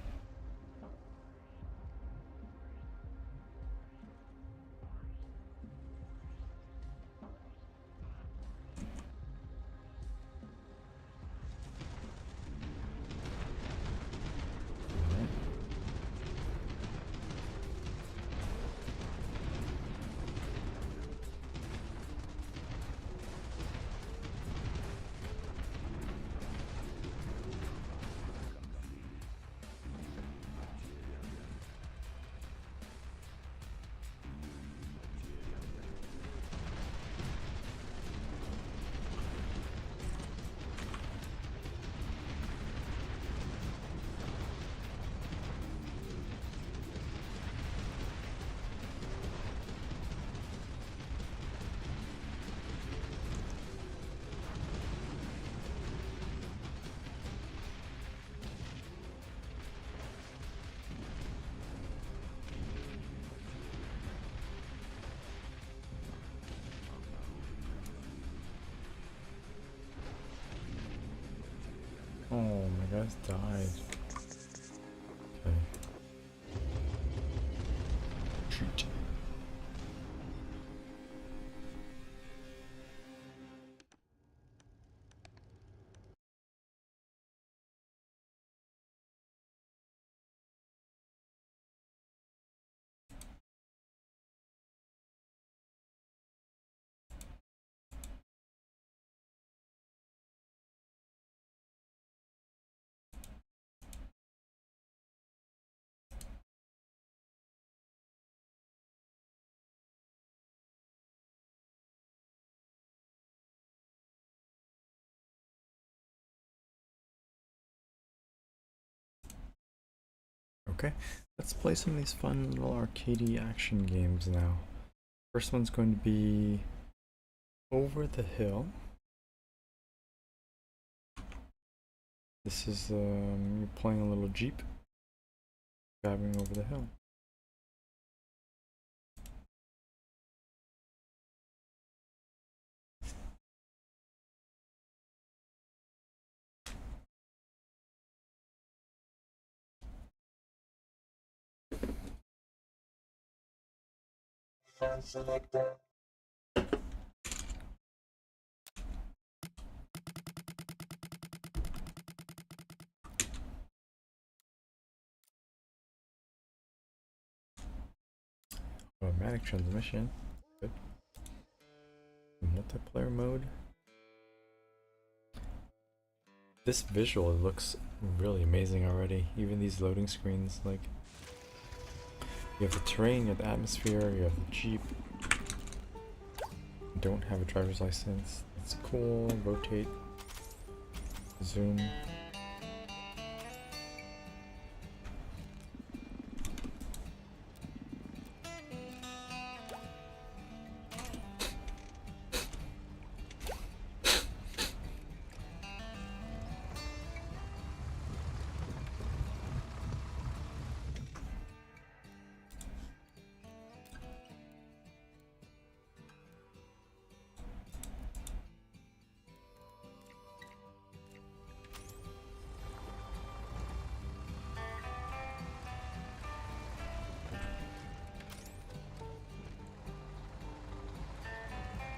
A: Oh, my guys died. Okay. Shoot. Okay, let's play some of these fun little arcadey action games now. First one's going to be Over the Hill. This is you're playing a little jeep driving over the hill.
C: Selector.
A: Automatic transmission. Good. Multiplayer mode. This visual looks really amazing already. Even these loading screens, like you have the terrain, you have the atmosphere, you have the Jeep. You don't have a driver's license. It's cool. Rotate. Zoom.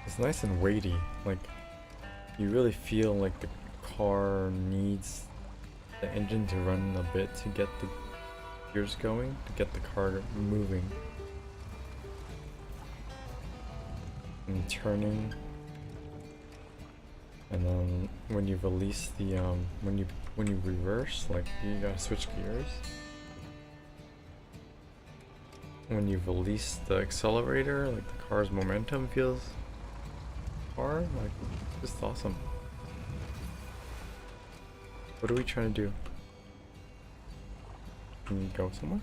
A: It's nice and weighty, like you really feel like the car needs the engine to run a bit to get the gears going, to get the car moving and turning. And then when you release the when you reverse, like you gotta switch gears. When you release the accelerator, like the car's momentum feels hard, like just awesome. What are we trying to do? Can you go somewhere?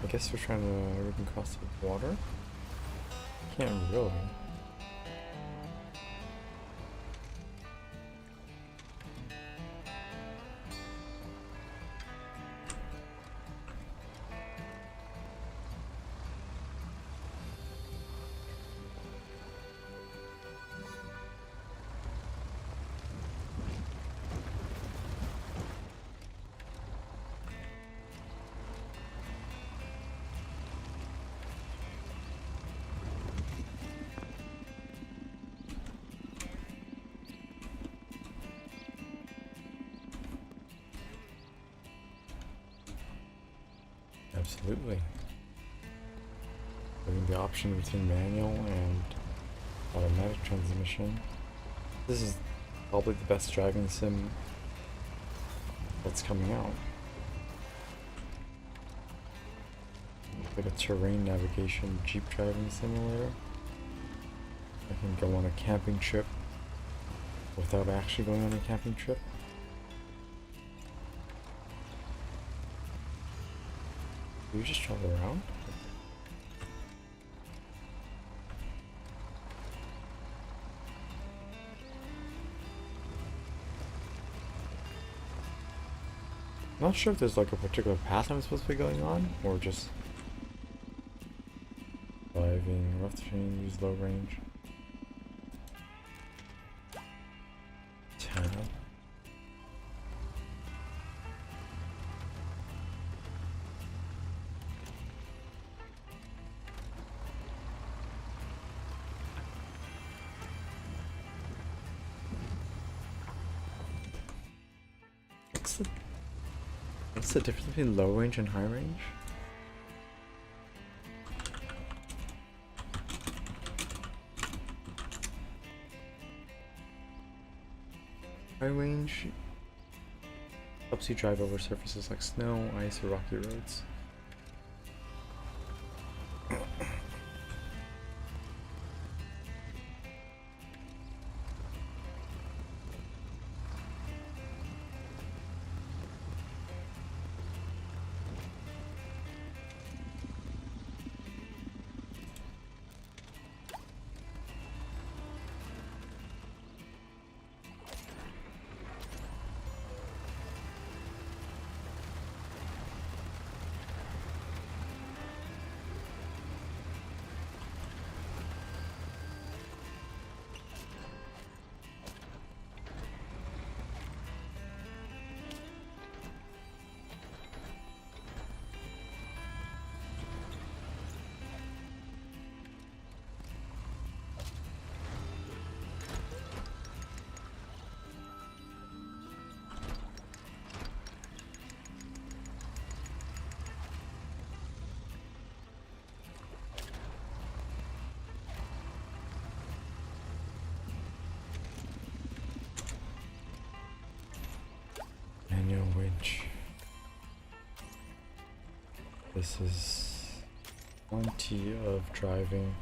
A: I guess we're trying to we can cross the water. Can't really. Absolutely. Having the option between manual and automatic transmission. This is probably the best driving sim that's coming out. Like a terrain navigation Jeep driving simulator. I can go on a camping trip without actually going on a camping trip. Do you just travel around? Not sure if there's like a particular path I'm supposed to be going on, or just driving rough terrain, use low range. Tab. What's the difference between low range and high range? High range helps you drive over surfaces like snow, ice, or rocky roads. This is plenty of driving.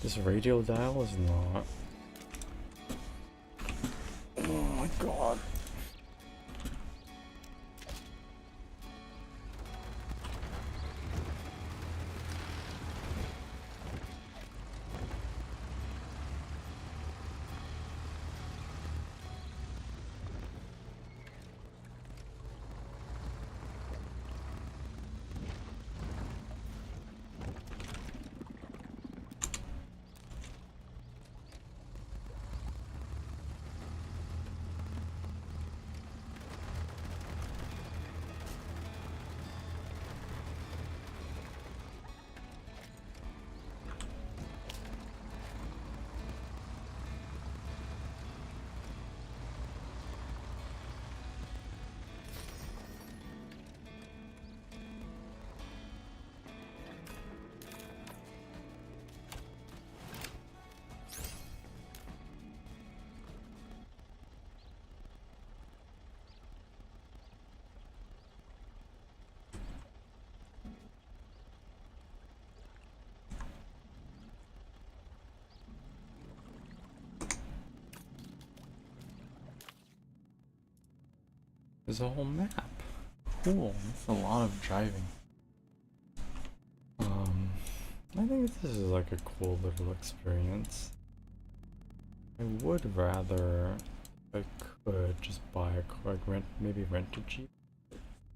A: This radio dial is not. Oh my god. There's a whole map. Cool. That's a lot of driving. I think this is like a cool little experience. I would rather, if I could, just buy a car, like maybe rent a Jeep,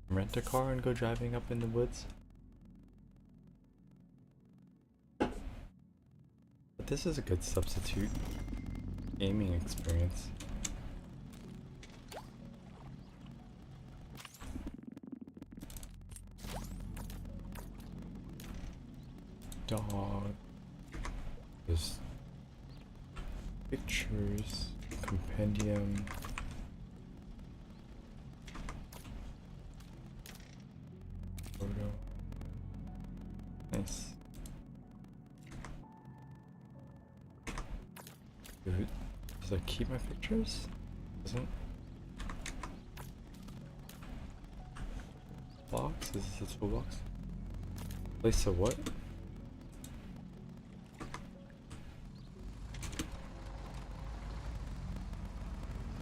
A: rent a car and go driving up in the woods. But this is a good substitute gaming experience. Dog. There's pictures, compendium. Photo. Nice. Does it keep my pictures? Doesn't. Box? Is this a toolbox? Place a what?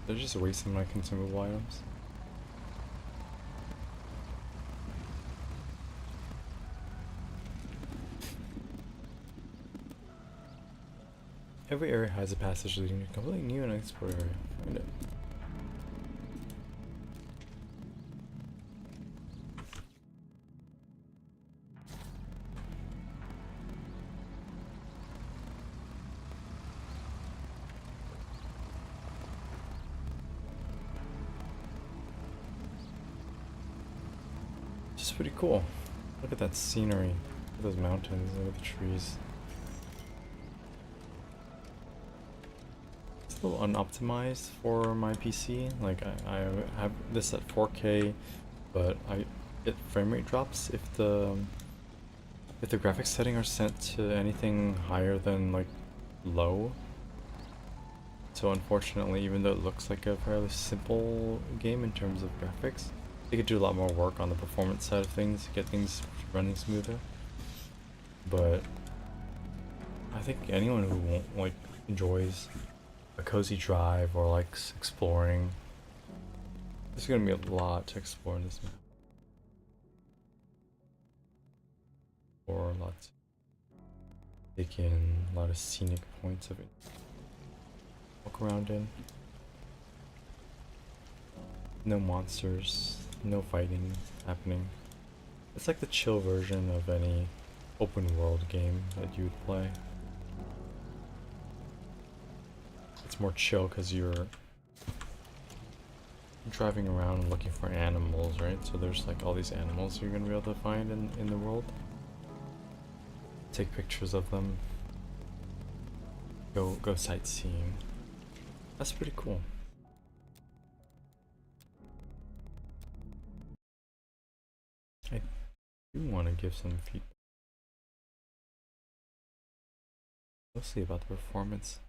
A: They're just wasting my consumable items. Every area has a passage leading to a completely new and unexplored area. Find it. It's pretty cool. Look at that scenery. Look at those mountains, look at the trees. It's a little unoptimized for my PC. Like I have this at 4K but I get frame rate drops if the graphics setting are set to anything higher than like low. So unfortunately, even though it looks like a fairly simple game in terms of graphics, they could do a lot more work on the performance side of things to get things running smoother. But I think anyone who won't like enjoys a cozy drive or likes exploring, there's gonna be a lot to explore in this map. Or lots take in a lot of scenic points of it. Walk around in. No monsters, no fighting happening. It's like the chill version of any open world game that you would play. It's more chill because you're driving around and looking for animals, right? So there's like all these animals you're gonna be able to find in the world. Take pictures of them. Go sightseeing. That's pretty cool. I do want to give some feedback, mostly about the performance.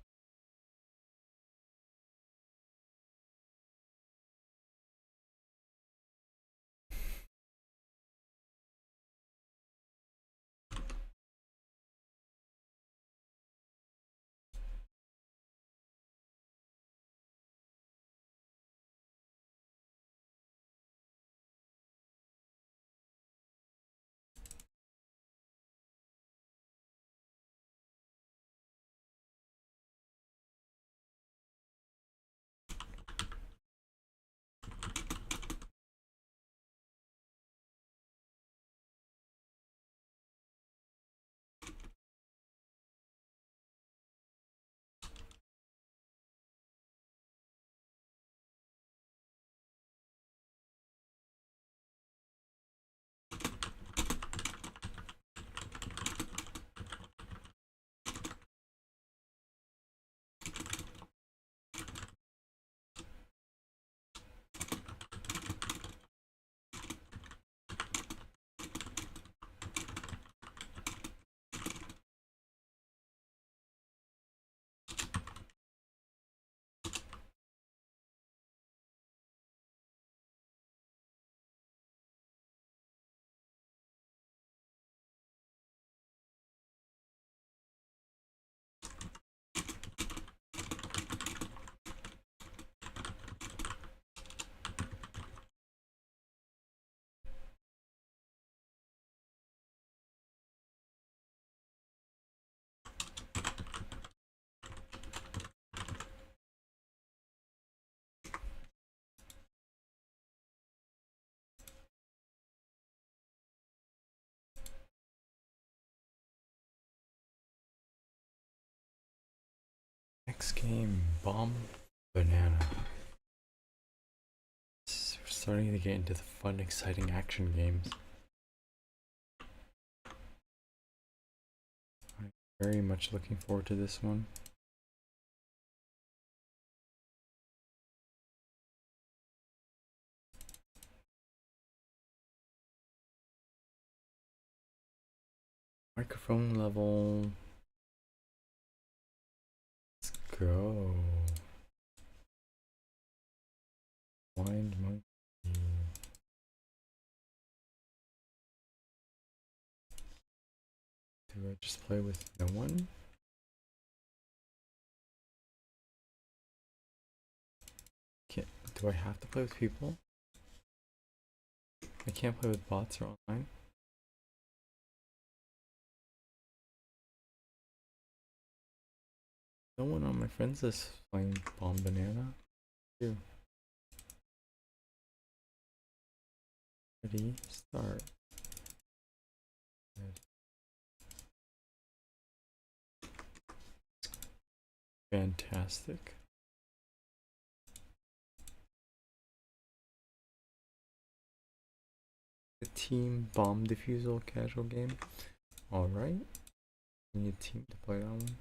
A: Next game, Bomb Banana. We're starting to get into the fun, exciting action games. I'm very much looking forward to this one. Microphone level. Let's go. Blind monkey. Do I just play with no one? Do I have to play with people? I can't play with bots or online. No one on my friends list is playing Bomb Banana. Ew. Ready, start. Fantastic. The team bomb defusal casual game. Alright. Need a team to play that one.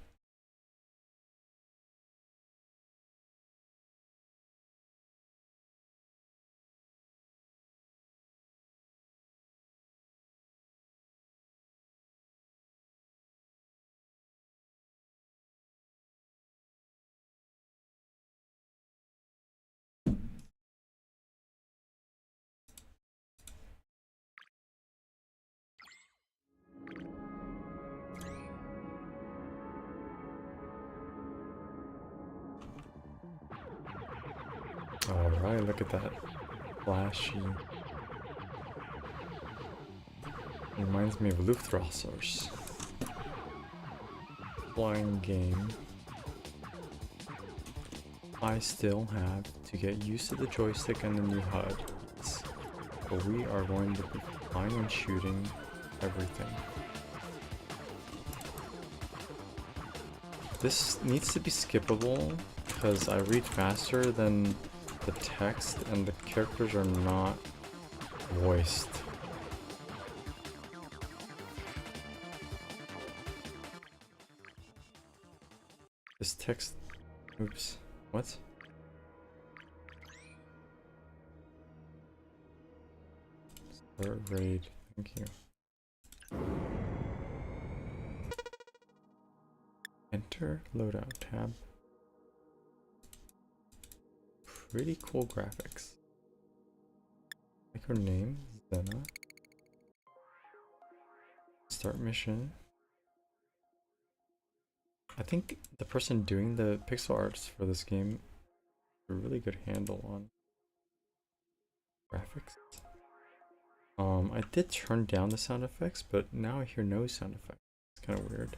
A: Alright, look at that. Flashy. Reminds me of Luftrausers. Flying game. I still have to get used to the joystick and the new HUD. But we are going to be fine and shooting everything. This needs to be skippable because I read faster than the text and the characters are not voiced. This text... Oops. What? Start raid. Thank you. Enter loadout tab. Pretty cool graphics. Like her name, Zena. Start mission. I think the person doing the pixel arts for this game has a really good handle on graphics. I did turn down the sound effects, but now I hear no sound effects. It's kind of weird.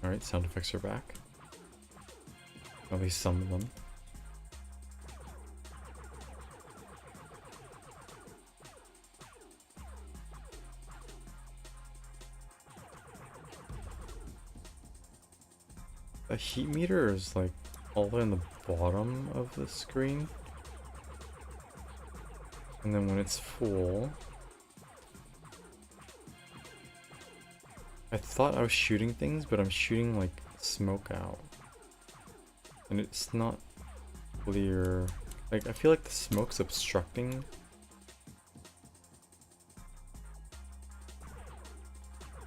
A: Alright, sound effects are back. At least some of them. The heat meter is like all the way on the bottom of the screen. And then when it's full... I thought I was shooting things, but I'm shooting like smoke out. And it's not clear. Like, I feel like the smoke's obstructing.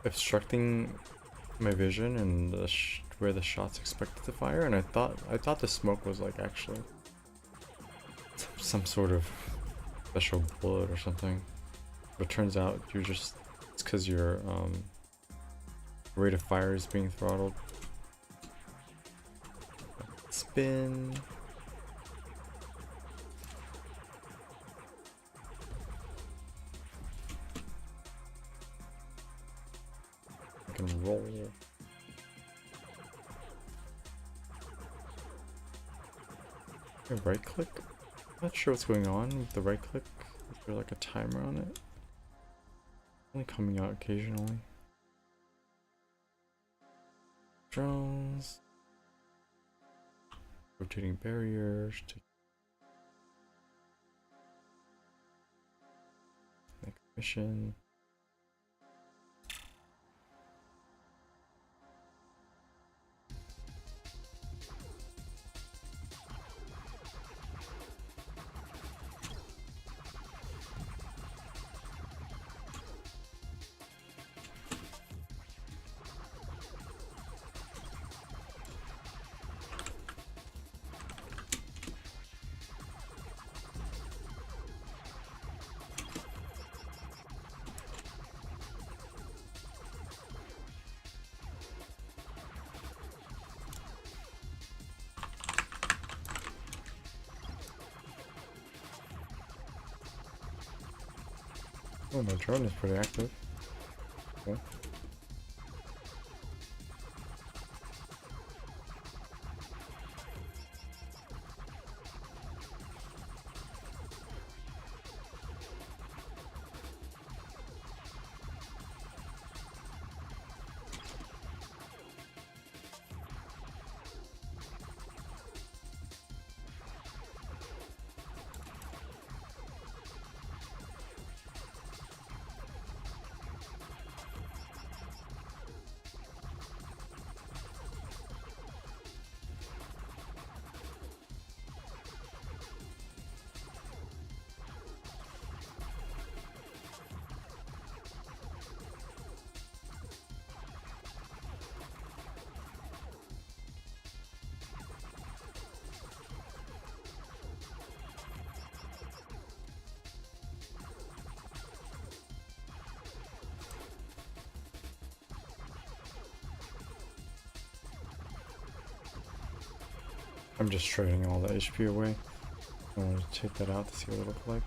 A: Obstructing my vision and where the shot's expected to fire. And I thought the smoke was like actually some sort of special bullet or something. But turns out it's because your rate of fire is being throttled. Spin. I can roll. Right click? Not sure what's going on with the right click. Is there like a timer on it? Only coming out occasionally. Drones. Rotating barriers. Next mission. Oh, my drone is pretty active. Okay. I'm just trading all the HP away. I wanted to take that out to see what it looked like.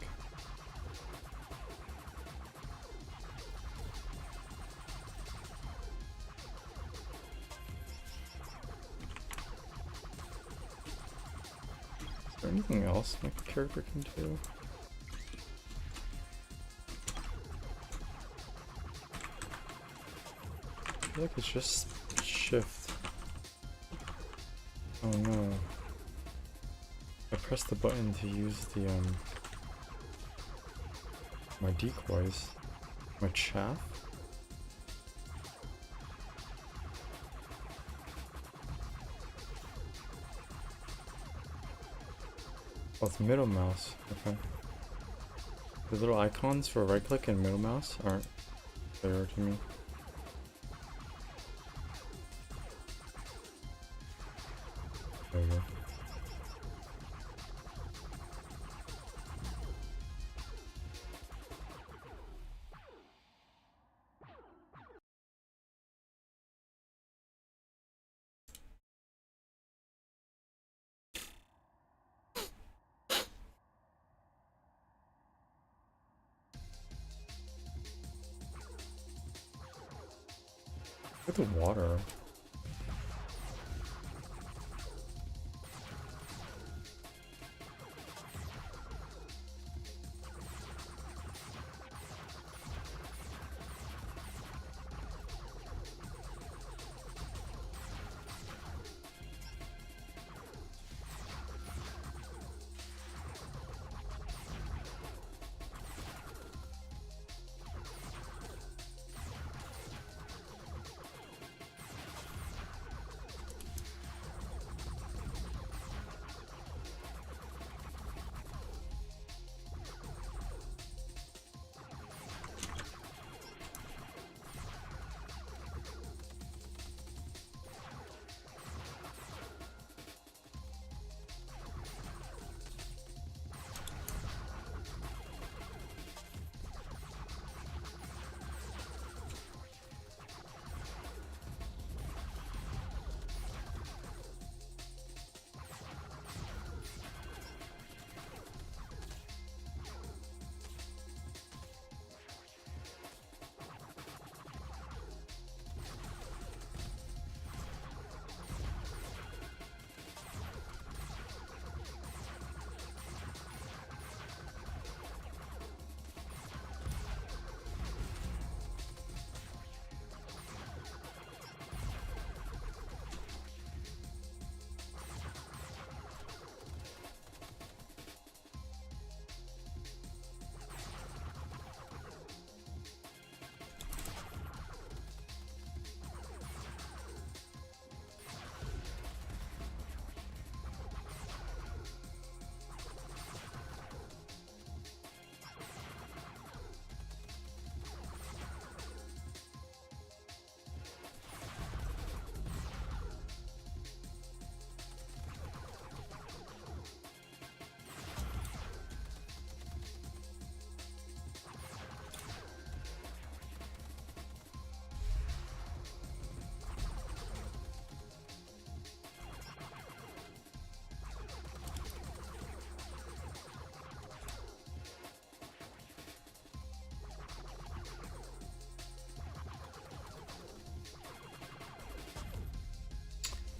A: Is there anything else my character can do? I feel like it's just shift. Oh no. I pressed the button to use the my decoys. My chaff? Oh, it's middle mouse. Okay. The little icons for right click and middle mouse aren't clear to me. There we go. Look at the water.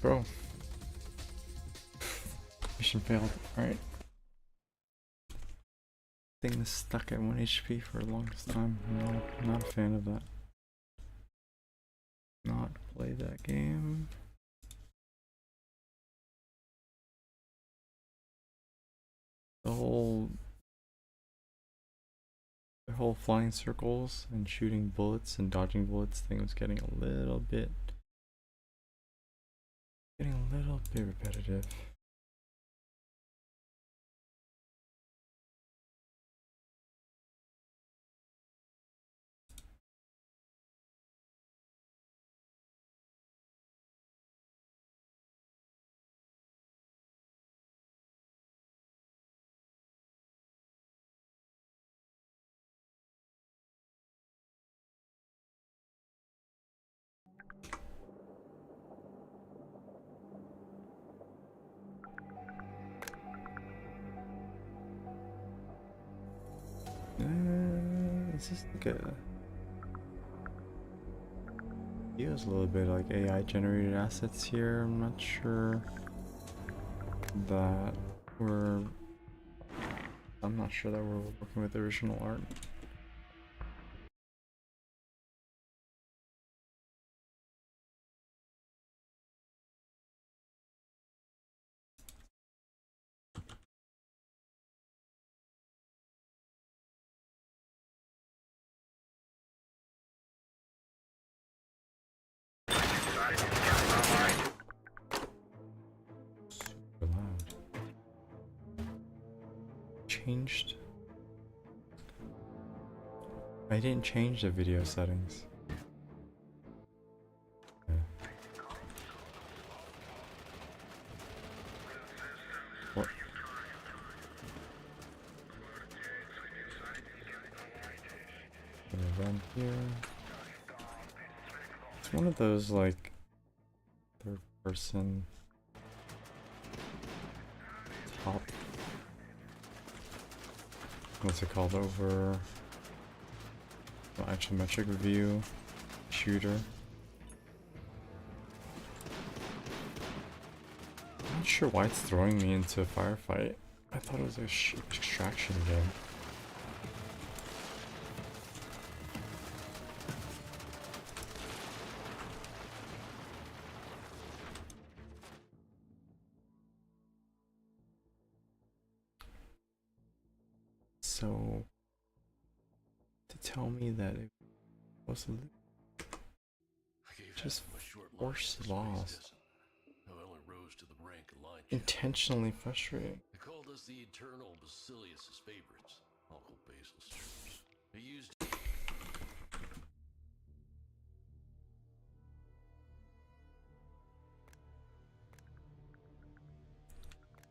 A: Bro. Mission failed. Alright. Thing is stuck at 1 HP for the longest time. I'm not a fan of that. Not play that game. The whole flying circles and shooting bullets and dodging bullets thing was getting a little bit repetitive. This is like a feels a little bit like AI generated assets here. I'm not sure that we're working with original art. Super loud. Changed. I didn't change the video settings. Okay. What? Gonna run here. It's one of those like third person top. What's it called? Over isometric view shooter. I'm not sure why it's throwing me into a firefight. I thought it was a extraction game. So to tell me that it was just force loss. Intentionally frustrating.
C: They called us the eternal Basilius' favorites, Uncle Basil's troops. They used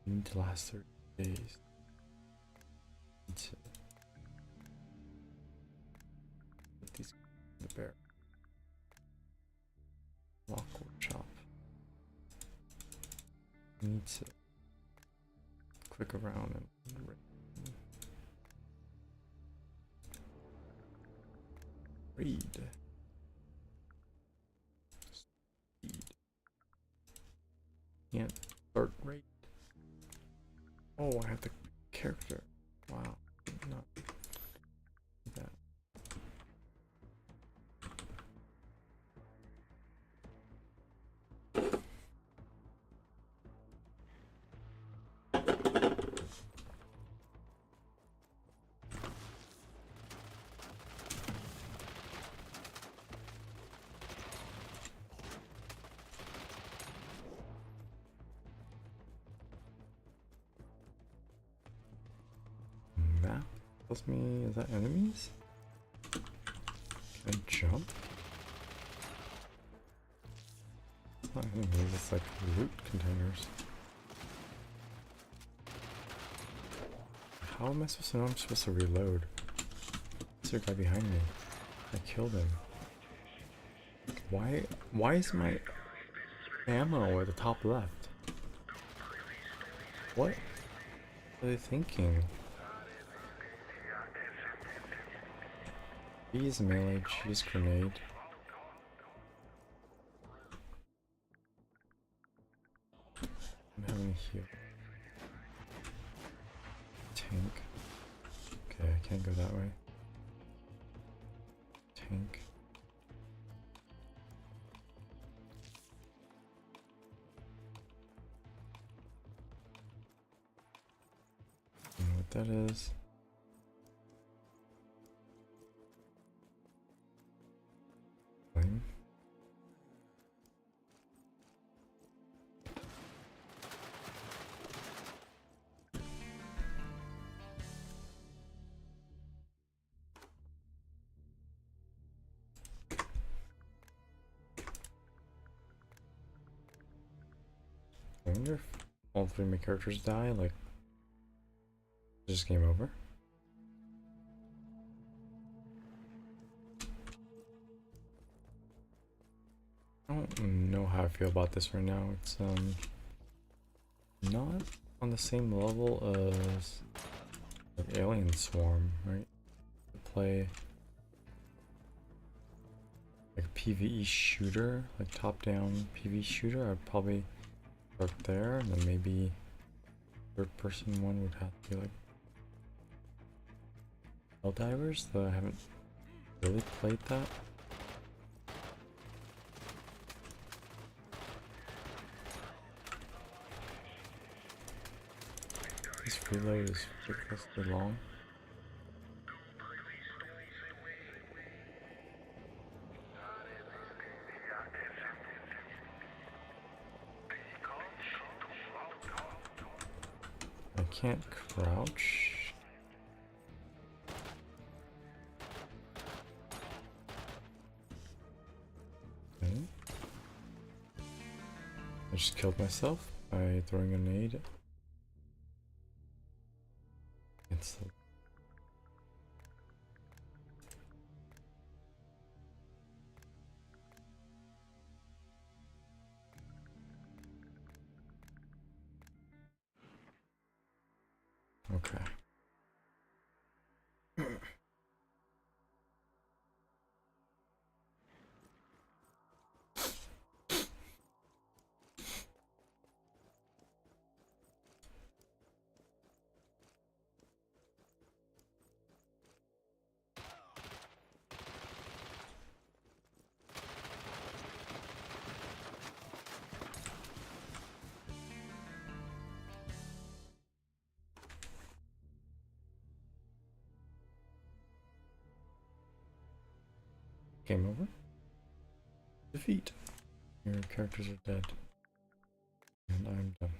A: Need to last 30 days. Need to put these in the bear. Lock workshop. Need to click around and read. Speed. Can't start rate. Oh, I have the character. Wow. Did not do that. Map tells me, is that enemies? Can I jump? It's not enemies, it's like loot containers. How am I supposed to know I'm supposed to reload? Is there a guy behind me? I killed him. Why is my ammo at the top left? What are they thinking? Cheese melee, cheese grenade. I'm having a heal. Tank. Okay, I can't go that way. Tank. I don't know what that is. Flame. I wonder if all three of my characters die, like, just game over. I don't know how I feel about this right now. It's not on the same level as like Alien Swarm, right? To play like a PvE shooter, like top-down PvE shooter, I'd probably start there, and then maybe third-person one would have to be like Helldivers, though I haven't really played that. This reload is ridiculously long. I can't crouch. Okay. I just killed myself by throwing a nade. It's okay. Game over. Defeat. Your characters are dead. And I'm done.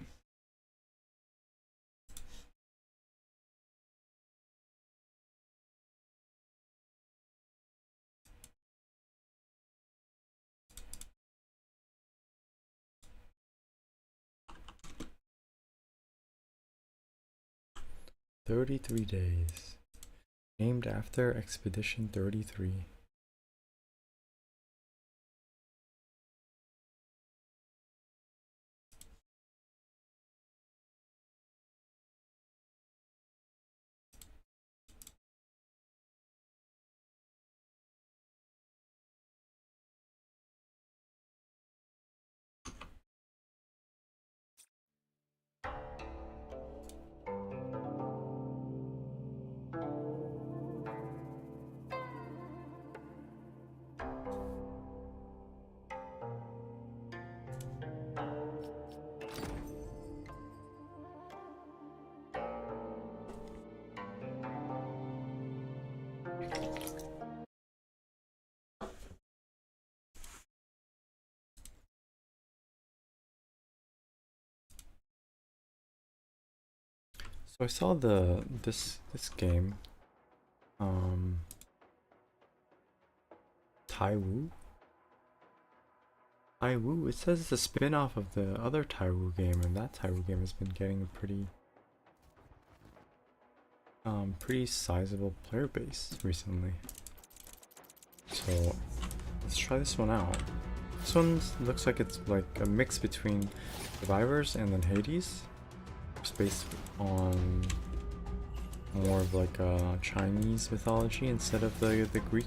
A: "33 days. Named after Expedition 33. So I saw this game, Taiwu. Taiwu. It says it's a spin-off of the other Taiwu game, and that Taiwu game has been getting a pretty sizable player base recently. So let's try this one out. This one looks like it's like a mix between Survivors and then Hades. It's based on more of like a Chinese mythology instead of the Greek.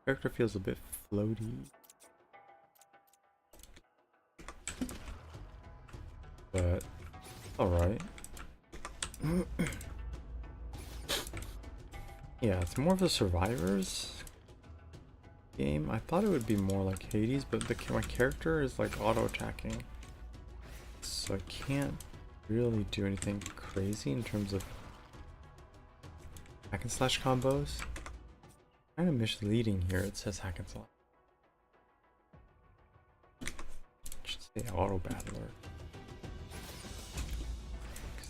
A: Character feels a bit floaty, but alright. Yeah, it's more of a Survivors game. I thought it would be more like Hades, but my character is like auto-attacking, so I can't really do anything crazy in terms of hack and slash combos. Kind of misleading here. It says hack and slash. Should say auto battler. I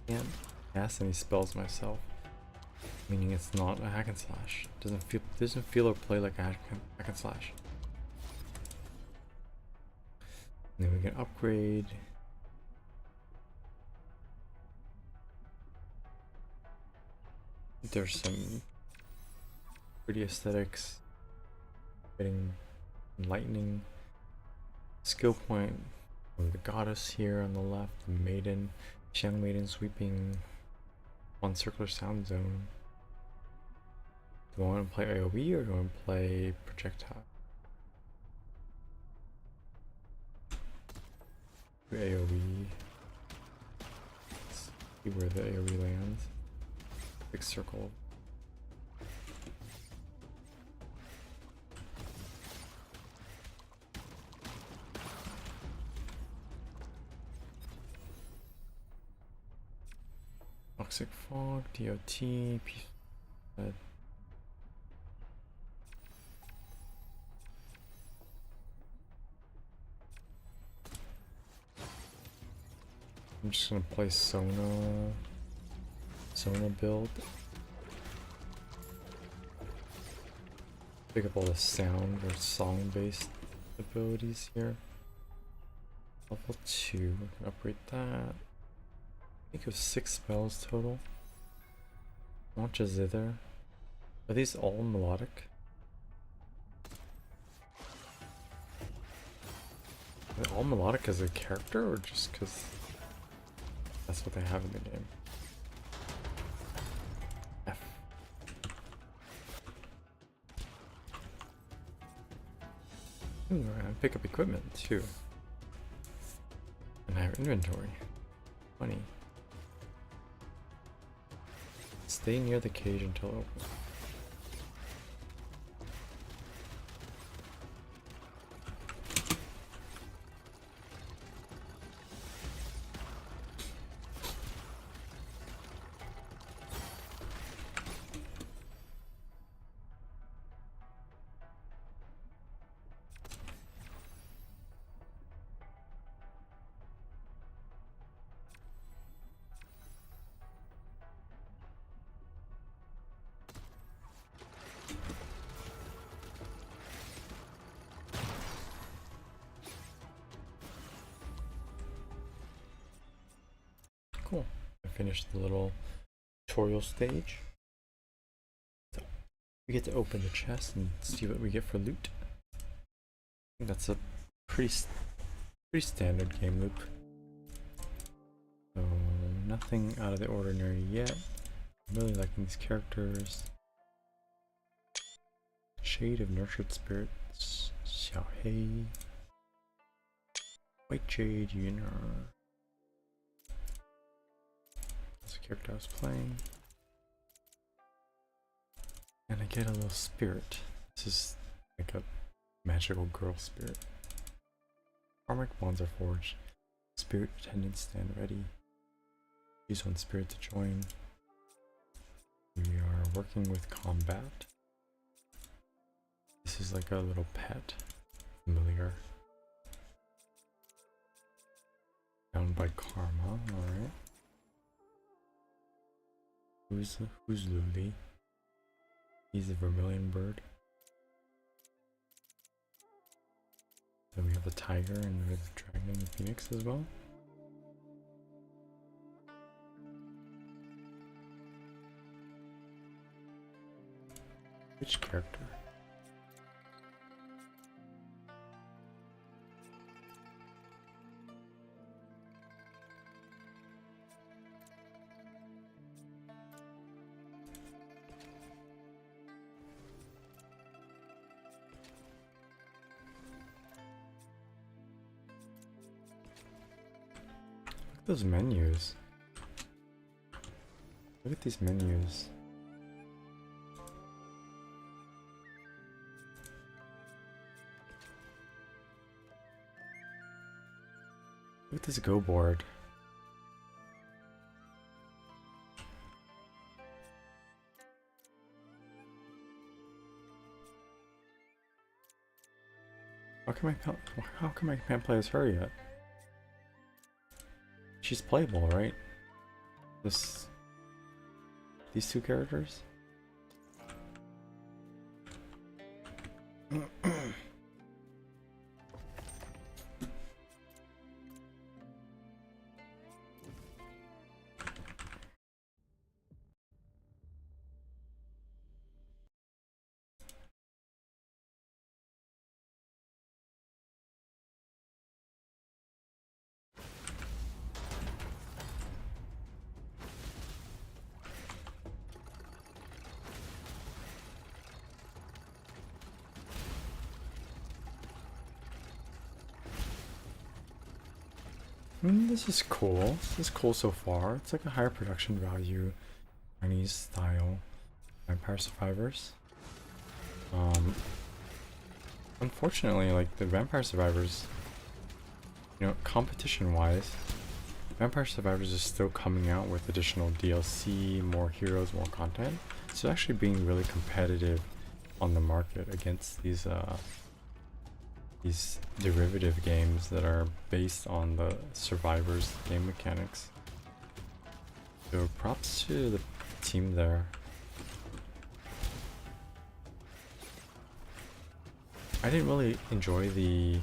A: can't cast any spells myself, meaning it's not a hack and slash. Doesn't feel or play like a hack and slash. And then we can upgrade. There's some pretty aesthetics. Getting lightning. Skill point of the goddess here on the left, the maiden, Xiang maiden sweeping One circular sound zone. Do I want to play AoE or do I want to play projectile? Do AoE. Let's see where the AoE lands. Big circle. Toxic fog, DOT, peace. I'm just gonna play Sona build. Pick up all the sound or song-based abilities here. Level 2, we can upgrade that. I think it was 6 spells total. Launch a zither. Are these all melodic? Are they all melodic as a character or just because that's what they have in the game? F. Ooh, I can pick up equipment too. And I have inventory. Money. Stay near the cage until open. Cool. I finished the little tutorial stage. So we get to open the chest and see what we get for loot. I think that's a pretty standard game loop. So nothing out of the ordinary yet. I'm really liking these characters. Shade of Nurtured Spirits, Xiao Hei, White Jade, Yunar. That's the character I was playing. And I get a little spirit. This is like a magical girl spirit. Karmic bonds are forged. Spirit attendants stand ready. Use one spirit to join. We are working with combat. This is like a little pet. Familiar. Bound by karma, alright. Who's Luli? He's a vermilion bird. Then we have the tiger and the dragon and the phoenix as well. Which character? Look at those menus. Look at these menus. Look at this go board. How come I can't play as her yet? She's playable, right? These two characters? I mean, this is cool. This is cool so far. It's like a higher production value, Chinese style Vampire Survivors. Unfortunately, like the Vampire Survivors, you know, competition-wise, Vampire Survivors is still coming out with additional DLC, more heroes, more content. So actually being really competitive on the market against these derivative games that are based on the Survivors game mechanics. So props to the team there. I didn't really enjoy the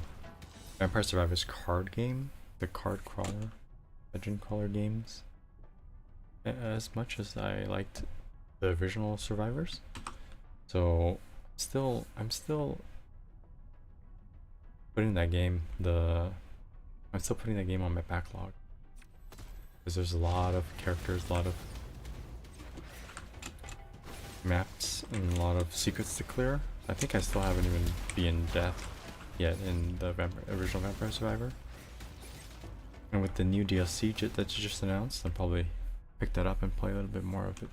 A: Vampire Survivors card game, the card crawler, legend crawler games, as much as I liked the original Survivors. So I'm still putting that game on my backlog because there's a lot of characters, a lot of maps, and a lot of secrets to clear. I think I still haven't even beaten death yet in the original Vampire Survivor. And with the new DLC that you just announced, I'll probably pick that up and play a little bit more of it.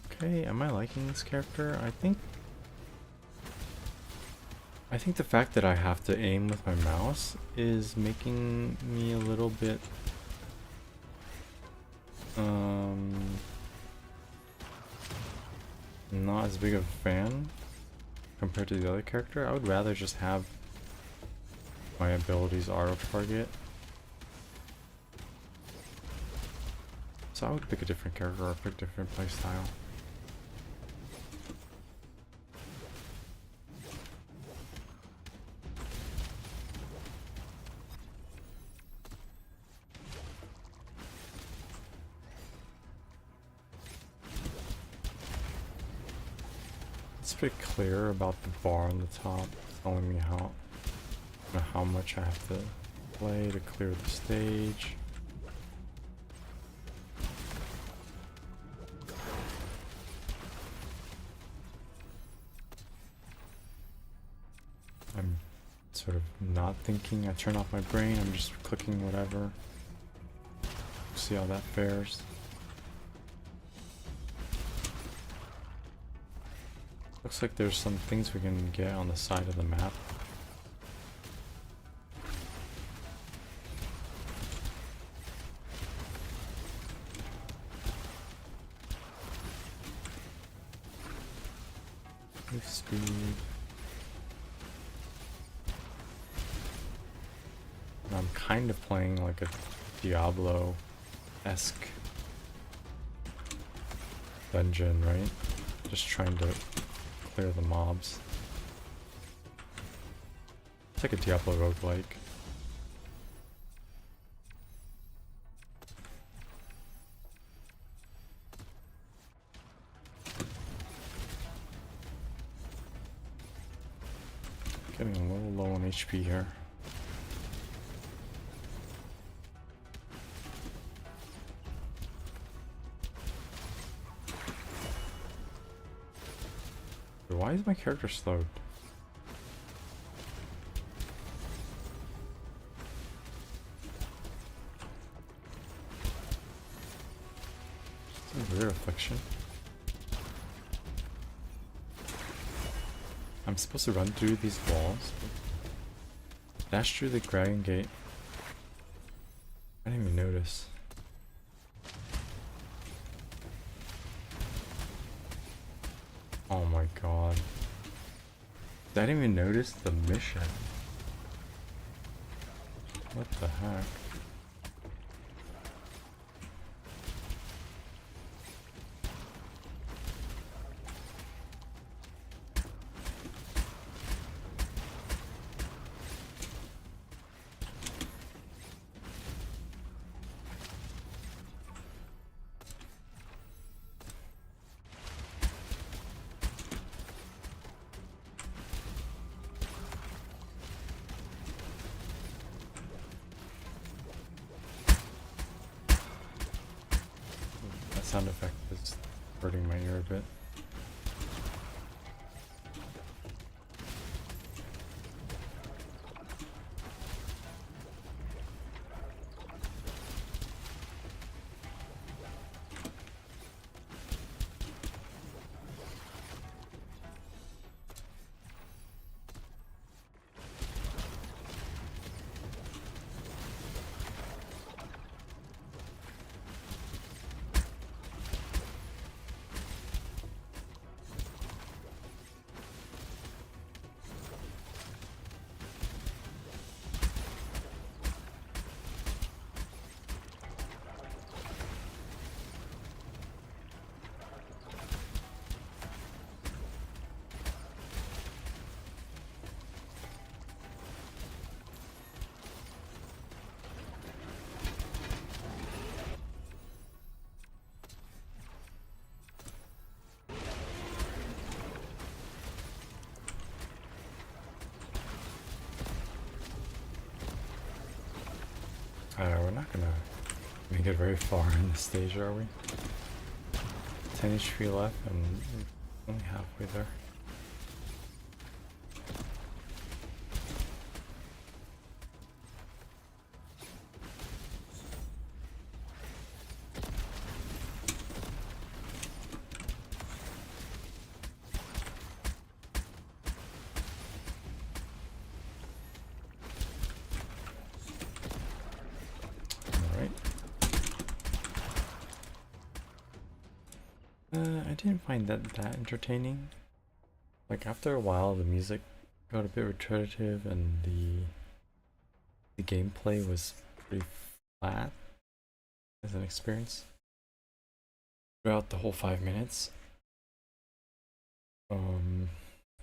A: Okay, am I liking this character? I think the fact that I have to aim with my mouse is making me a little bit not as big of a fan compared to the other character. I would rather just have my abilities auto target. So I would pick a different character or pick a different playstyle. It's pretty clear about the bar on the top telling me how much I have to play to clear the stage. I'm sort of not thinking. I turn off my brain. I'm just clicking whatever. See how that fares. Looks like there's some things we can get on the side of the map. Move speed. And I'm kind of playing like a Diablo-esque dungeon, right? Just trying to clear the mobs. It's like a Diablo roguelike. Getting a little low on HP here. Why is my character slowed? It's a weird affliction. I'm supposed to run through these walls. Dash through the dragon gate. I didn't even notice. Oh my god. I didn't even notice the mission. What the heck? Sound effect is hurting my ear a bit. We're not gonna make it very far in this stage, are we? 10 HP left and we're only halfway there. I didn't find that entertaining. Like after a while, the music got a bit repetitive, and the gameplay was pretty flat as an experience throughout the whole 5 minutes.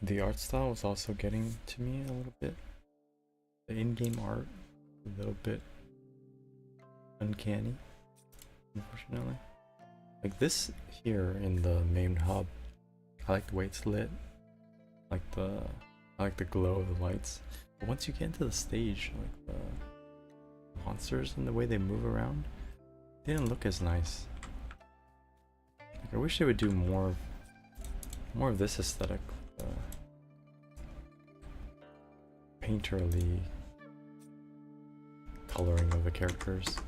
A: The art style was also getting to me a little bit. The in-game art, a little bit uncanny, unfortunately. Like this here in the main hub, I like the way it's lit. I like the glow of the lights. But once you get into the stage, like the monsters and the way they move around, they didn't look as nice. Like I wish they would do more of this aesthetic, painterly coloring of the characters.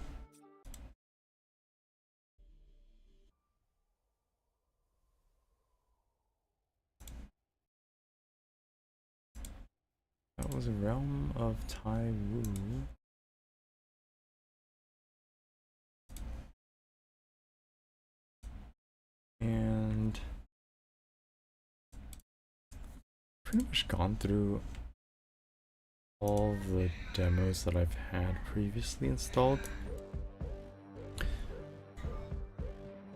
A: That was Realm of Taiwu. And pretty much gone through all the demos that I've had previously installed.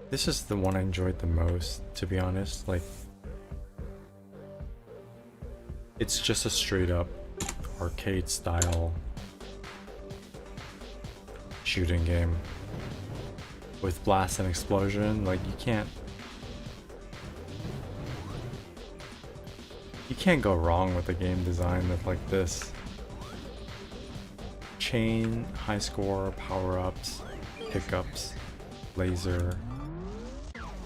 A: This is the one I enjoyed the most, to be honest. Like, it's just a straight up arcade style shooting game with blast and explosion. Like you can't go wrong with a game design that's like this. Chain, high score, power-ups, pickups, laser.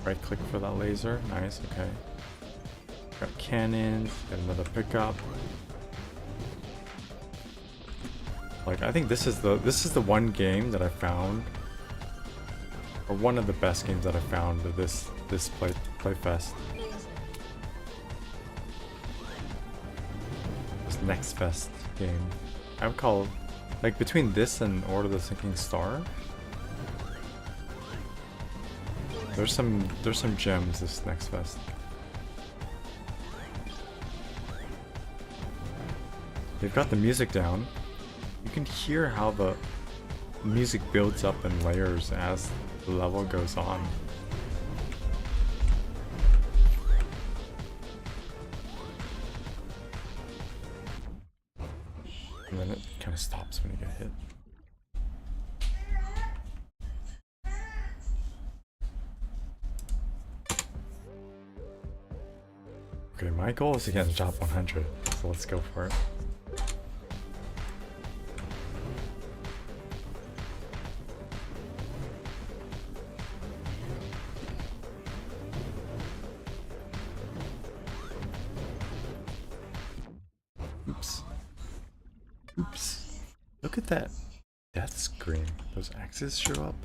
A: Right click for that laser. Nice, okay. Got cannons, got another pickup. Like I think this is the one game that I found, or one of the best games that I found of this playfest. This next fest game. I would call, like between this and Order of the Sinking Star, there's some gems this next fest. They've got the music down. You can hear how the music builds up in layers as the level goes on. And then it kind of stops when you get hit. Okay, my goal is to get in the top 100, so let's go for it. Oops. Look at that death screen. Those axes show up.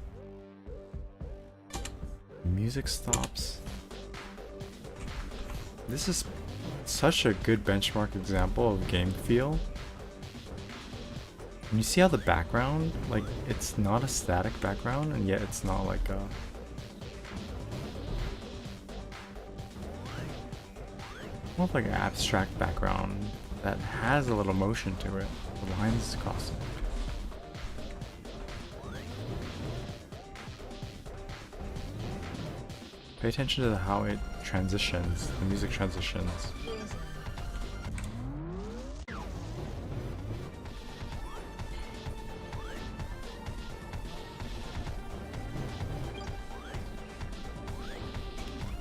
A: Music stops. This is such a good benchmark example of game feel. And you see how the background, like, it's not a static background, and yet it's not like a... more of like an abstract background that has a little motion to it. The lines cross it. Pay attention to how it transitions, the music transitions.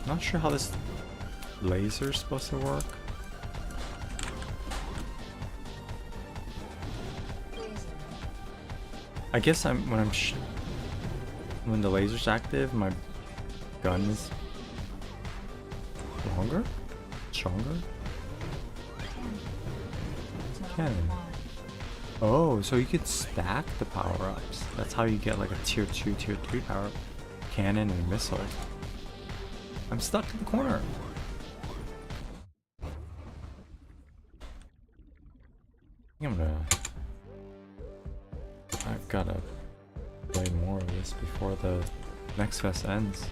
A: Not sure how this laser is supposed to work. I guess when the laser's active, my gun is longer? Stronger? Cannon. Oh, so you could stack the power-ups. That's how you get like a tier 2, tier 3 power-up. Cannon and missile. I'm stuck in the corner. I think I've gotta play more of this before the next fest ends.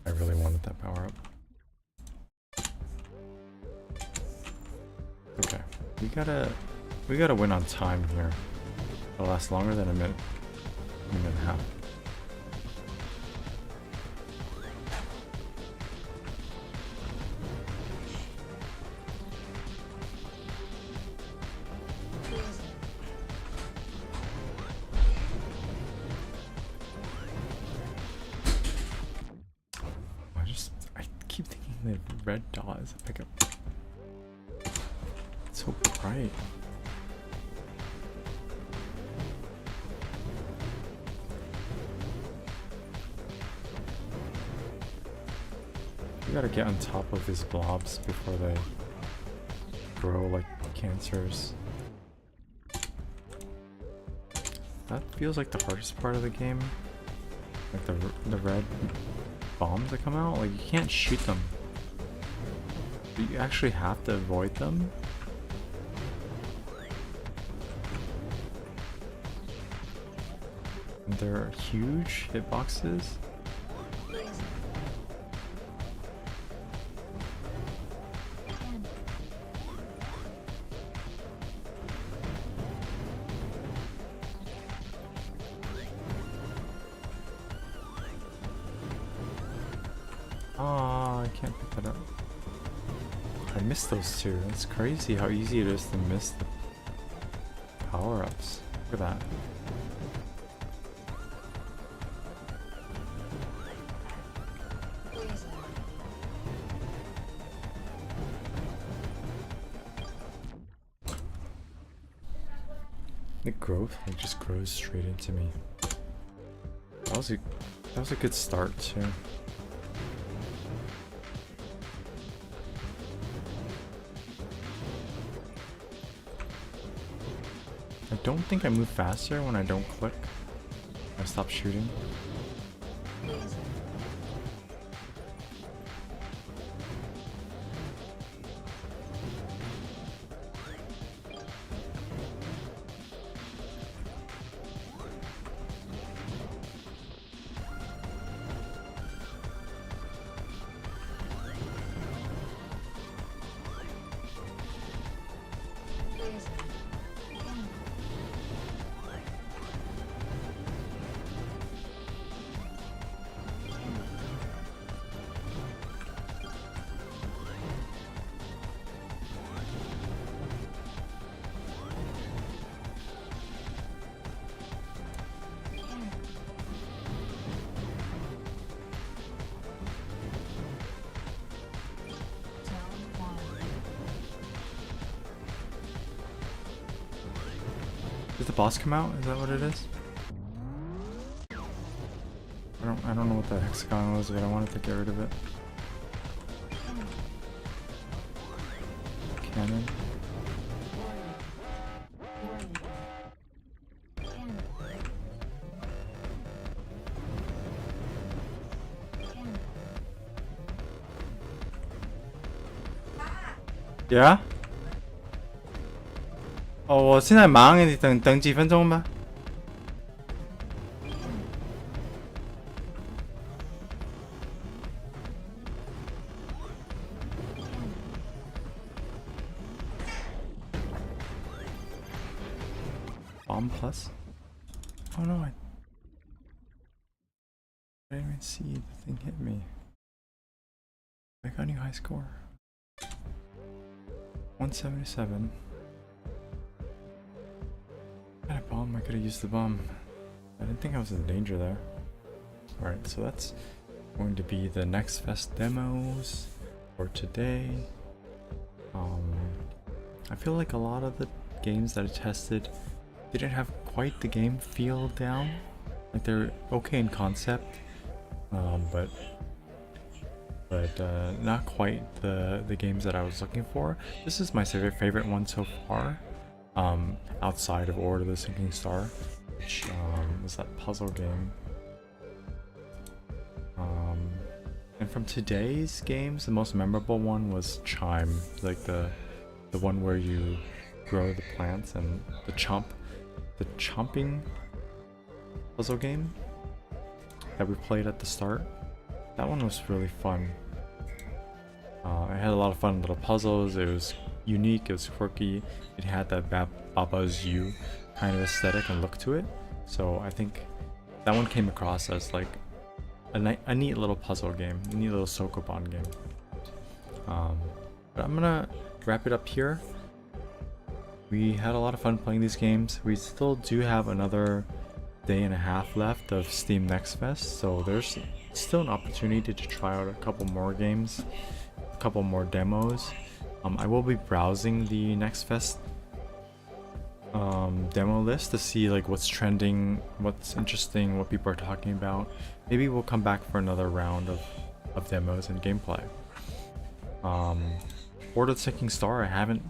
A: I really wanted that power up. Okay, we gotta win on time here. It'll last longer than a minute and a half. I keep thinking the red dot is a pickup. It's so bright. We gotta get on top of these blobs before they grow like cancers. That feels like the hardest part of the game. Like the red bombs that come out, like you can't shoot them. You actually have to avoid them. And they're huge hitboxes. Oh, I can't pick that up. I missed those two. It's crazy how easy it is to miss the power-ups. Look at that. The growth like just grows straight into me. That was a good start too. I don't think I move faster when I don't click. I stop shooting. Did the boss come out? Is that what it is? I don't know what the hexagon was, but I wanted to get rid of it. Cannon. Yeah? 哦，我现在忙，你等几分钟吧。Bomb plus? Oh no, I didn't even see the thing hit me. I got a new high score. 177. I had a bomb, I could have used the bomb. I didn't think I was in danger there. Alright, so that's going to be the Next Fest demos for today. I feel like a lot of the games that I tested didn't have quite the game feel down. Like they're okay in concept, but not quite the games that I was looking for. This is my favorite one so far, outside of Order of the Sinking Star, which was that puzzle game. And from today's games, the most memorable one was Chime, like the one where you grow the plants, and the chomping puzzle game that we played at the start. That one was really fun. I had a lot of fun little puzzles. It was unique, it was quirky, it had that Baba's You kind of aesthetic and look to it. So I think that one came across as like a neat little puzzle game, a neat little sokoban game. But I'm gonna wrap it up here. We had a lot of fun playing these games. We still do have another day and a half left of Steam Next Fest, so there's still an opportunity to try out a couple more games, a couple more demos. I will be browsing the Next Fest demo list to see like what's trending, what's interesting, what people are talking about. Maybe we'll come back for another round of demos and gameplay. Order of the Sinking Star, I haven't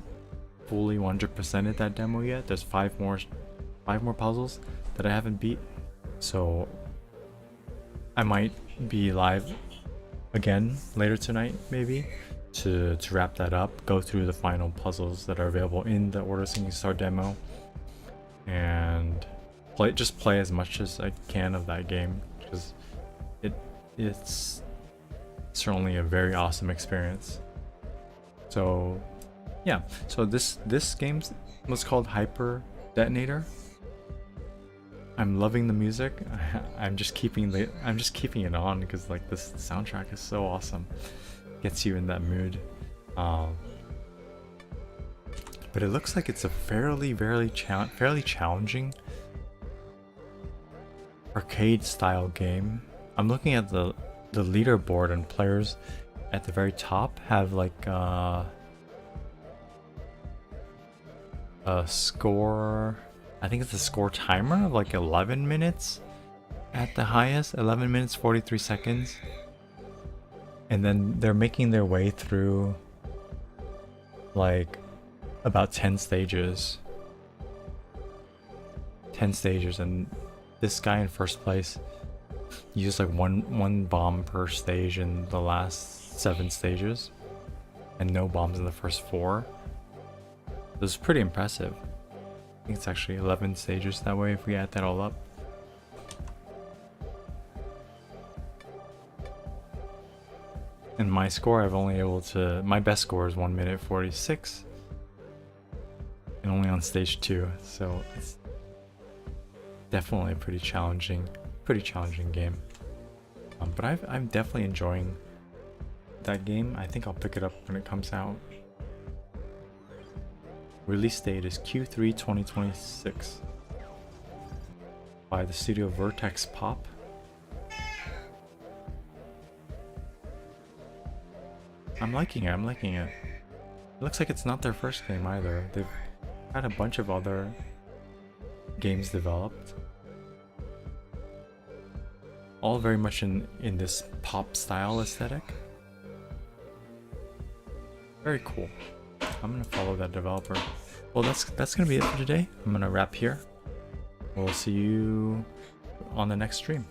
A: fully 100%ed that demo yet. There's five more puzzles that I haven't beat, so I might be live again later tonight maybe to wrap that up, go through the final puzzles that are available in the Order of the Sinking Star demo, and just play as much as I can of that game, because it's certainly a very awesome experience. So yeah, so this game was called Hyper Detonator. I'm loving the music. I'm just keeping it on because like this soundtrack is so awesome. Gets you in that mood. But it looks like it's a fairly challenging arcade style game. I'm looking at the leaderboard, and players at the very top have like a score. I think it's a score timer of like 11 minutes at the highest, 11 minutes 43 seconds. And then they're making their way through like about 10 stages. 10 stages, and this guy in first place used like one bomb per stage in the last 7 stages, and no bombs in the first 4. This is pretty impressive. I think it's actually 11 stages that way if we add that all up. And my score, my best score is 1 minute 46, and only on stage 2, so it's definitely a pretty challenging game. But I'm definitely enjoying that game. I think I'll pick it up when it comes out. Release date is Q3 2026 by the studio Vertex Pop. I'm liking it. It looks like it's not their first game either. They've had a bunch of other games developed, all very much in this pop style aesthetic. Very cool. I'm gonna follow that developer. Well, that's gonna be it for today. I'm gonna wrap here. We'll see you on the next stream.